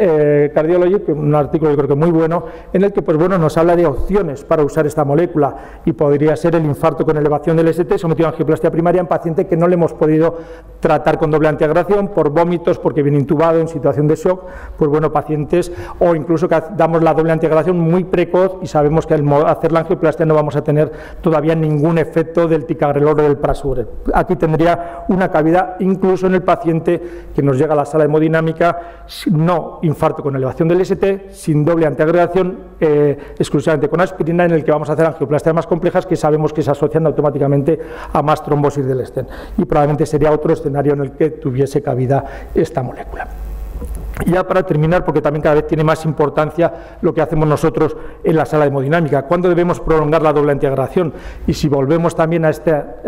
Cardiology, un artículo yo creo que muy bueno, en el que pues bueno, nos habla de opciones para usar esta molécula, y podría ser el infarto con elevación del ST sometido a angioplastia primaria en paciente que no le hemos podido tratar con doble antiagregación por vómitos, porque viene intubado en situación de shock, pues bueno, pacientes, o incluso que damos la doble antiagregación muy precoz y sabemos que al hacer la angioplastia no vamos a tener todavía ningún efecto del ticagrelor o del prasugrel. Aquí tendría una cabida incluso en el paciente que nos llega a la sala de hemodinámica, no infarto con elevación del ST, sin doble antiagregación, exclusivamente con aspirina, en el que vamos a hacer angioplastias más complejas que sabemos que se asocian automáticamente a más trombosis del stent, y probablemente sería otro escenario en el que tuviese cabida esta molécula. Y ya para terminar, porque también cada vez tiene más importancia lo que hacemos nosotros en la sala de hemodinámica, ¿cuándo debemos prolongar la doble antiagregación? Y si volvemos también a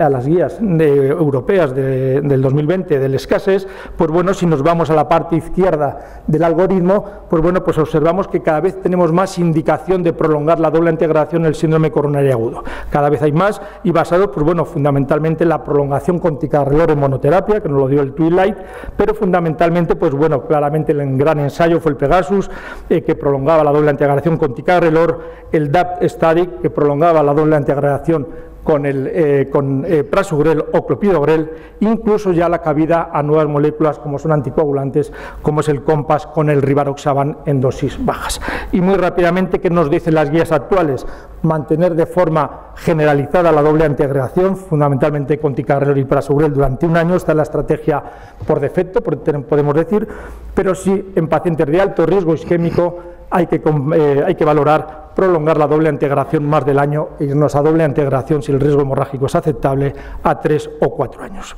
las guías europeas del 2020 del escasez, pues bueno, si nos vamos a la parte izquierda del algoritmo, pues bueno, pues observamos que cada vez tenemos más indicación de prolongar la doble antiagregación en el síndrome coronario agudo. Cada vez hay más, y basado, pues bueno, fundamentalmente en la prolongación con ticagrelor en monoterapia, que nos lo dio el Twilight, pero fundamentalmente, pues bueno, claramente el gran ensayo fue el Pegasus, que prolongaba la doble antiagregación con ticagrelor, el DAPT Study, que prolongaba la doble antiagregación con prasugrel o clopidogrel, incluso ya la cabida a nuevas moléculas como son anticoagulantes, como es el Compass con el rivaroxaban en dosis bajas. Y muy rápidamente, ¿qué nos dicen las guías actuales? Mantener de forma generalizada la doble antiagregación, fundamentalmente con ticagrelor y prasugrel durante un año. Esta es la estrategia por defecto, podemos decir, pero sí en pacientes de alto riesgo isquémico hay que valorar prolongar la doble antiagregación más del año e irnos a doble antiagregación, si el riesgo hemorrágico es aceptable, a 3 o 4 años.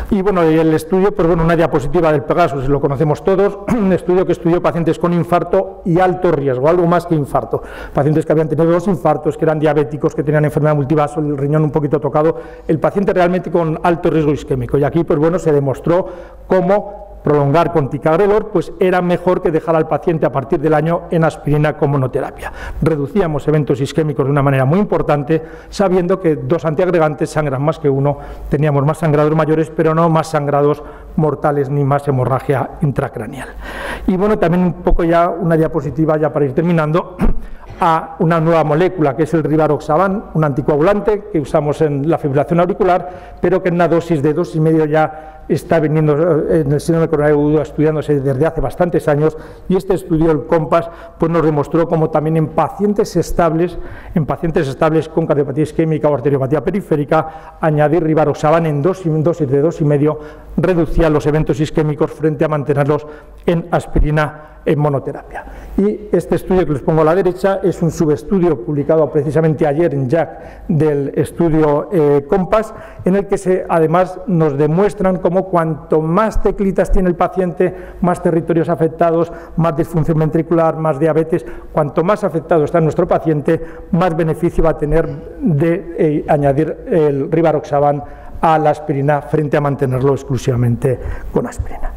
Y bueno, el estudio, pues bueno, una diapositiva del Pegasus, lo conocemos todos, un estudio que estudió pacientes con infarto y alto riesgo, algo más que infarto, pacientes que habían tenido 2 infartos, que eran diabéticos, que tenían enfermedad multivaso, el riñón un poquito tocado, el paciente realmente con alto riesgo isquémico. Y aquí, pues bueno, se demostró cómo prolongar con ticagrelor pues era mejor que dejar al paciente a partir del año en aspirina como monoterapia. Reducíamos eventos isquémicos de una manera muy importante, sabiendo que 2 antiagregantes sangran más que 1, teníamos más sangrados mayores, pero no más sangrados mortales ni más hemorragia intracraneal. Y bueno, también un poco ya una diapositiva ya para ir terminando, a una nueva molécula que es el rivaroxaban, un anticoagulante que usamos en la fibrilación auricular, pero que en una dosis de 2,5 ya está viniendo en el síndrome coronario agudo estudiándose desde hace bastantes años, y este estudio, el Compass, pues nos demostró como también en pacientes estables con cardiopatía isquémica o arteriopatía periférica, añadir rivaroxaban en dosis de 2,5 reducía los eventos isquémicos frente a mantenerlos en aspirina en monoterapia. Y este estudio que les pongo a la derecha es un subestudio publicado precisamente ayer en JACC del estudio Compass, en el que además nos demuestran cómo cuanto más teclitas tiene el paciente, más territorios afectados, más disfunción ventricular, más diabetes, cuanto más afectado está nuestro paciente, más beneficio va a tener de añadir el rivaroxaban a la aspirina frente a mantenerlo exclusivamente con aspirina.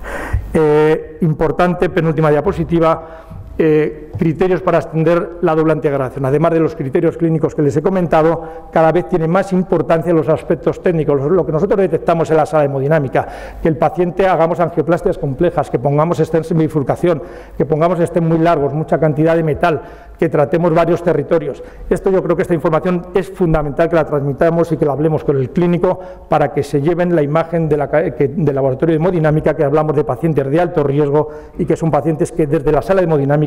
Importante, penúltima diapositiva, criterios para extender la doble antiagregación. Además de los criterios clínicos que les he comentado, cada vez tiene más importancia los aspectos técnicos, lo que nosotros detectamos en la sala de hemodinámica, que el paciente hagamos angioplastias complejas, que pongamos stents en bifurcación, que pongamos stents muy largos, mucha cantidad de metal, que tratemos varios territorios. Esto, yo creo que esta información es fundamental que la transmitamos y que la hablemos con el clínico para que se lleven la imagen del laboratorio de hemodinámica, que hablamos de pacientes de alto riesgo y que son pacientes que desde la sala de hemodinámica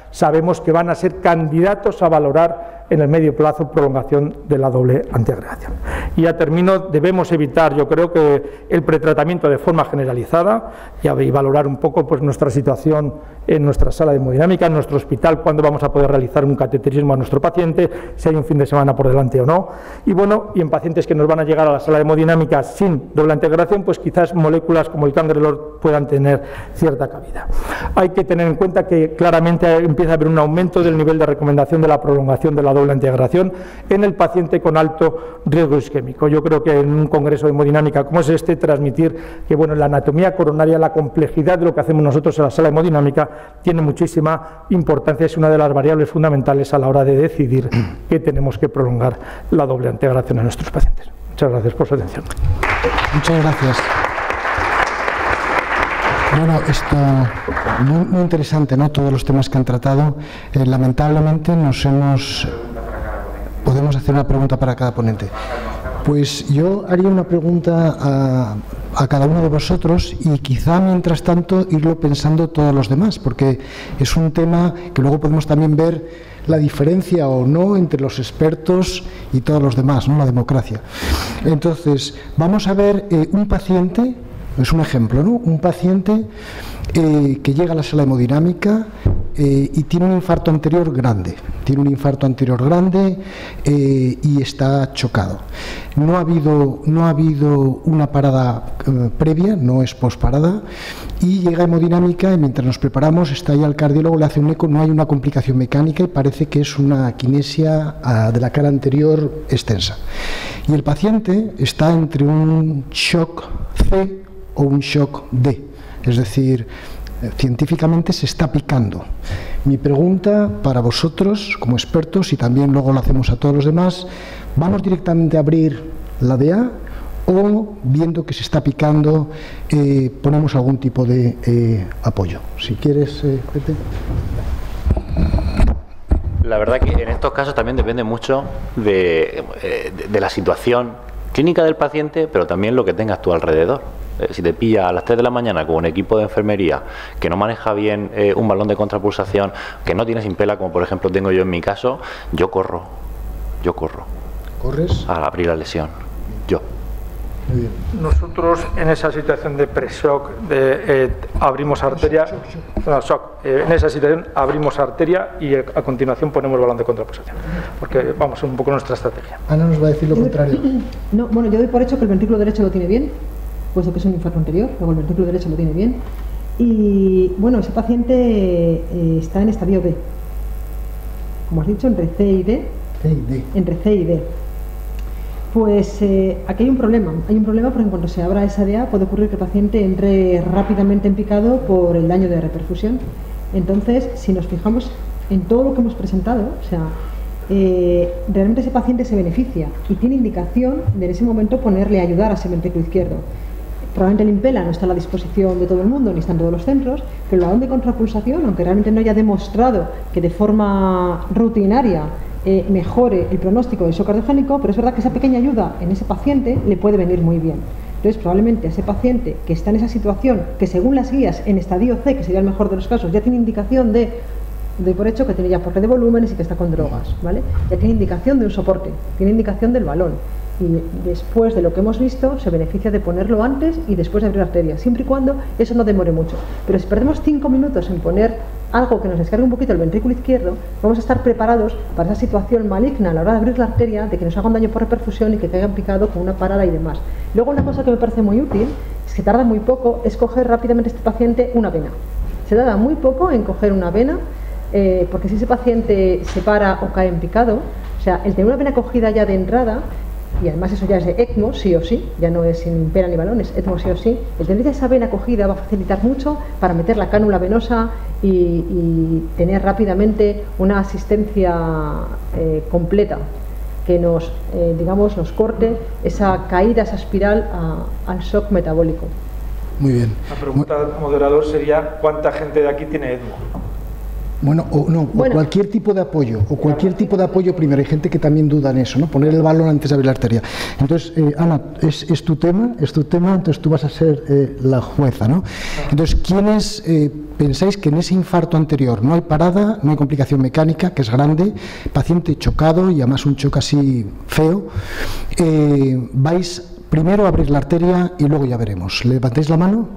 sabemos que van a ser candidatos a valorar en el medio plazo prolongación de la doble antiagregación. Y ya termino, debemos evitar, yo creo que el pretratamiento de forma generalizada y valorar un poco pues nuestra situación en nuestra sala de hemodinámica, en nuestro hospital, cuándo vamos a poder realizar un cateterismo a nuestro paciente, si hay un fin de semana por delante o no. Y bueno, y en pacientes que nos van a llegar a la sala de hemodinámica sin doble antiagregación, pues quizás moléculas como el cangrelor puedan tener cierta cabida. Hay que tener en cuenta que claramente empieza a haber un aumento del nivel de recomendación de la prolongación de la doble antiagregación en el paciente con alto riesgo isquémico. Yo creo que en un congreso de hemodinámica como es este, transmitir que bueno, la anatomía coronaria, la complejidad de lo que hacemos nosotros en la sala de hemodinámica tiene muchísima importancia, es una de las variables fundamentales a la hora de decidir que tenemos que prolongar la doble antiagregación a nuestros pacientes. Muchas gracias por su atención. Muchas gracias. Bueno, esto muy interesante, ¿no? Todos los temas que han tratado. Lamentablemente podemos hacer una pregunta para cada ponente. Pues yo haría una pregunta a cada uno de vosotros y quizá mientras tanto irlo pensando todos los demás, porque es un tema que luego podemos también ver la diferencia o no entre los expertos y todos los demás, ¿no? La democracia. Entonces, vamos a ver un paciente, es un ejemplo, ¿no? Un paciente que llega a la sala hemodinámica y tiene un infarto anterior grande, y está chocado. No ha habido una parada previa, no es posparada, y llega a hemodinámica y mientras nos preparamos está ahí al cardiólogo, le hace un eco, no hay una complicación mecánica y parece que es una quinesia de la cara anterior extensa. Y el paciente está entre un shock C o un shock D, es decir, científicamente se está picando. Mi pregunta para vosotros como expertos, y también luego lo hacemos a todos los demás, ¿vamos directamente a abrir la DA o viendo que se está picando ponemos algún tipo de apoyo? Si quieres, Pepe. La verdad que en estos casos también depende mucho de la situación clínica del paciente, pero también lo que tengas tú alrededor. Si te pilla a las 3 de la mañana con un equipo de enfermería que no maneja bien un balón de contrapulsación, que no tienes impela, como por ejemplo tengo yo en mi caso, yo corro. ¿Corres? A abrir la lesión. Yo. Muy bien. Nosotros en esa situación de pre-shock abrimos arteria, en esa situación abrimos arteria y a continuación ponemos el balón de contrapulsación, porque vamos, es un poco nuestra estrategia. Ana nos va a decir lo contrario. No, bueno, yo doy por hecho que el ventrículo derecho lo tiene bien, puesto que es un infarto anterior, luego el ventrículo derecho lo tiene bien. Y bueno, ese paciente está en estadio B, como has dicho, entre C y D. Entre C y D. Pues aquí hay un problema porque en cuanto se abra esa DA puede ocurrir que el paciente entre rápidamente en picado por el daño de reperfusión. Entonces, si nos fijamos en todo lo que hemos presentado, o sea, realmente ese paciente se beneficia y tiene indicación de en ese momento ponerle a ayudar a ese ventrículo izquierdo. Probablemente el Impela no está a la disposición de todo el mundo ni está en todos los centros, pero el balón de contrapulsación, aunque realmente no haya demostrado que de forma rutinaria mejore el pronóstico del shock cardiogénico, pero es verdad que esa pequeña ayuda en ese paciente le puede venir muy bien. Entonces, probablemente a ese paciente que está en esa situación, que según las guías en estadio C, que sería el mejor de los casos, ya tiene indicación de por hecho que tiene ya porte de volúmenes y que está con drogas, ¿vale? Ya tiene indicación de un soporte, tiene indicación del balón. Y después de lo que hemos visto, se beneficia de ponerlo antes y después de abrir la arteria, siempre y cuando eso no demore mucho. Pero si perdemos 5 minutos en poner algo que nos descargue un poquito el ventrículo izquierdo, vamos a estar preparados para esa situación maligna a la hora de abrir la arteria, de que nos haga un daño por reperfusión y que caigan picado con una parada y demás. Luego, una cosa que me parece muy útil es que tarda muy poco es coger rápidamente a este paciente una vena. Se tarda muy poco en coger una vena, porque si ese paciente se para o cae en picado, o sea, el tener una vena cogida ya de entrada, y además eso ya es de ECMO, sí o sí, ya no es sin impera ni balones, ECMO sí o sí, el tener esa vena cogida va a facilitar mucho para meter la cánula venosa y tener rápidamente una asistencia completa que nos, digamos, nos corte esa caída, esa espiral al shock metabólico. Muy bien. La pregunta del moderador sería: ¿cuánta gente de aquí tiene ECMO? Bueno, o cualquier tipo de apoyo, primero. Hay gente que también duda en eso, ¿no? Poner el balón antes de abrir la arteria. Entonces, Ana, es tu tema, entonces tú vas a ser la jueza, ¿no? Entonces, ¿quiénes pensáis que en ese infarto anterior no hay parada, no hay complicación mecánica, que es grande, paciente chocado y además un choque así feo, vais primero a abrir la arteria y luego ya veremos? ¿Levantáis la mano?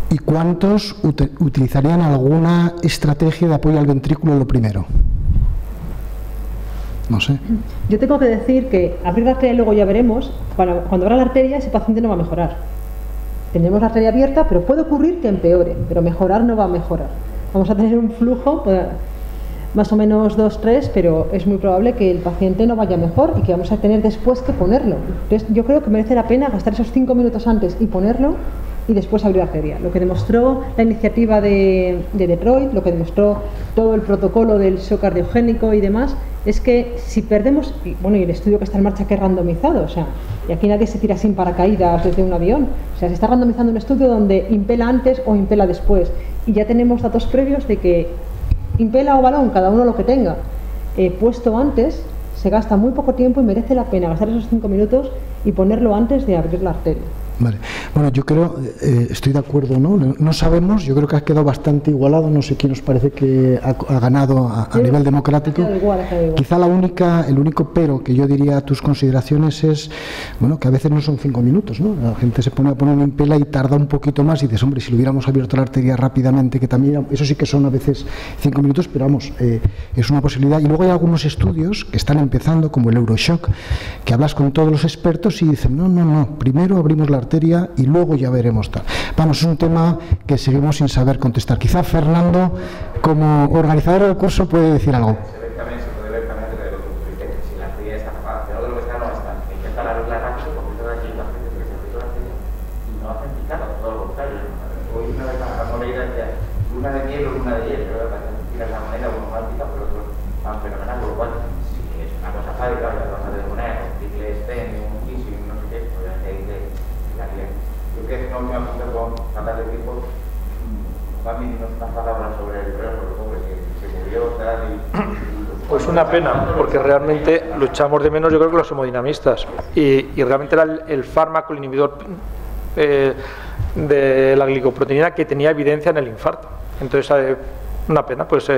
¿Y cuántos utilizarían alguna estrategia de apoyo al ventrículo lo primero? No sé. Yo tengo que decir que abrir la arteria y luego ya veremos, cuando abra la arteria ese paciente no va a mejorar. Tenemos la arteria abierta, pero puede ocurrir que empeore, pero mejorar no va a mejorar. Vamos a tener un flujo más o menos 2-3, pero es muy probable que el paciente no vaya mejor y que vamos a tener después que ponerlo. Entonces yo creo que merece la pena gastar esos 5 minutos antes y ponerlo y después abrir la arteria. Lo que demostró la iniciativa de Detroit, lo que demostró todo el protocolo del shock cardiogénico y demás, es que si perdemos, y el estudio que está en marcha que es randomizado, o sea, y aquí nadie se tira sin paracaídas desde un avión, o sea, se está randomizando un estudio donde impela antes o impela después, y ya tenemos datos previos de que impela o balón, cada uno lo que tenga, puesto antes, se gasta muy poco tiempo y merece la pena gastar esos 5 minutos y ponerlo antes de abrir la arteria. Vale. Bueno, yo creo, estoy de acuerdo, ¿no? No sabemos, yo creo que ha quedado bastante igualado, no sé quién os parece que ha ganado a nivel democrático. Ha quedado igual. Quizá el único pero que yo diría a tus consideraciones es, que a veces no son 5 minutos, ¿no? La gente se pone a poner una impela y tarda un poquito más y dices, hombre, si lo hubiéramos abierto la arteria rápidamente, que también, eso sí que son a veces 5 minutos, pero vamos, es una posibilidad. Y luego hay algunos estudios que están empezando, como el Euroshock, que hablas con todos los expertos y dicen, no, primero abrimos la arteria y luego ya veremos tal. Vamos, es un tema que seguimos sin saber contestar. Quizá Fernando, como organizador del curso, puede decir algo. Se puede ver también de lo que tú dices, si la arteria está tapada, pero de lo que está no está. Intenta abrirla rápido porque toda aquí la gente que se aplica la arteria y no hacen picado, todo lo contrario. Hoy una vez hemos leído luna de miel o luna de hiel, pero la gente tira la manera, unos van picado, pero otros van fenomenal, por lo cual, si es una cosa fálica, la vas a poner un triple stem, un fisio, no sé qué, pues ya te dice la bien. Yo creo que no me apunto con tratar de tiempo, va a mí no está es una pena, porque realmente lo echamos de menos, yo creo que los hemodinamistas, y realmente era el fármaco, el inhibidor de la glicoproteína que tenía evidencia en el infarto. Entonces, una pena, pues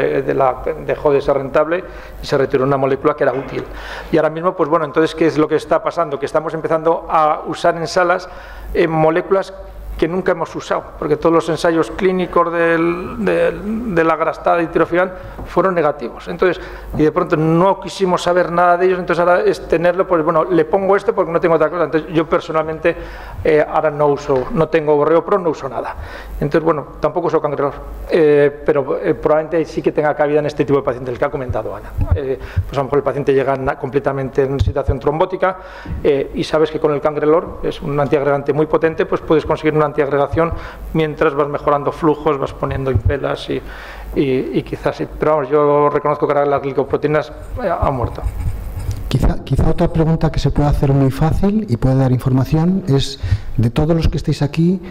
dejó de ser rentable y se retiró una molécula que era útil. Y ahora mismo, pues bueno, entonces, ¿qué es lo que está pasando? Que estamos empezando a usar en salas moléculas que nunca hemos usado, porque todos los ensayos clínicos de la grastada y tirofiban fueron negativos. Entonces, y de pronto no quisimos saber nada de ellos, entonces ahora es tenerlo, pues bueno, le pongo esto porque no tengo otra cosa. Entonces, yo personalmente ahora no tengo Borreo-Pro, no uso nada. Entonces, bueno, tampoco uso Cangrelor, pero probablemente sí que tenga cabida en este tipo de pacientes, el que ha comentado Ana. Pues a lo mejor el paciente llega completamente en situación trombótica y sabes que con el Cangrelor, es un antiagregante muy potente, pues puedes conseguir una antiagregación mientras vas mejorando flujos, vas poniendo impelas y quizás sí. Pero vamos, yo reconozco que ahora las glicoproteínas han muerto. Quizá otra pregunta que se puede hacer muy fácil y puede dar información es, de todos los que estáis aquí,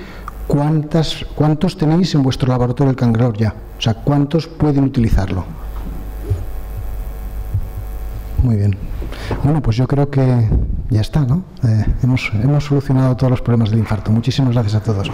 ¿cuántos tenéis en vuestro laboratorio el Cangrelor ya? O sea, ¿cuántos pueden utilizarlo? Muy bien. Bueno, pues yo creo que ya está, ¿no? Hemos solucionado todos los problemas del infarto. Muchísimas gracias a todos.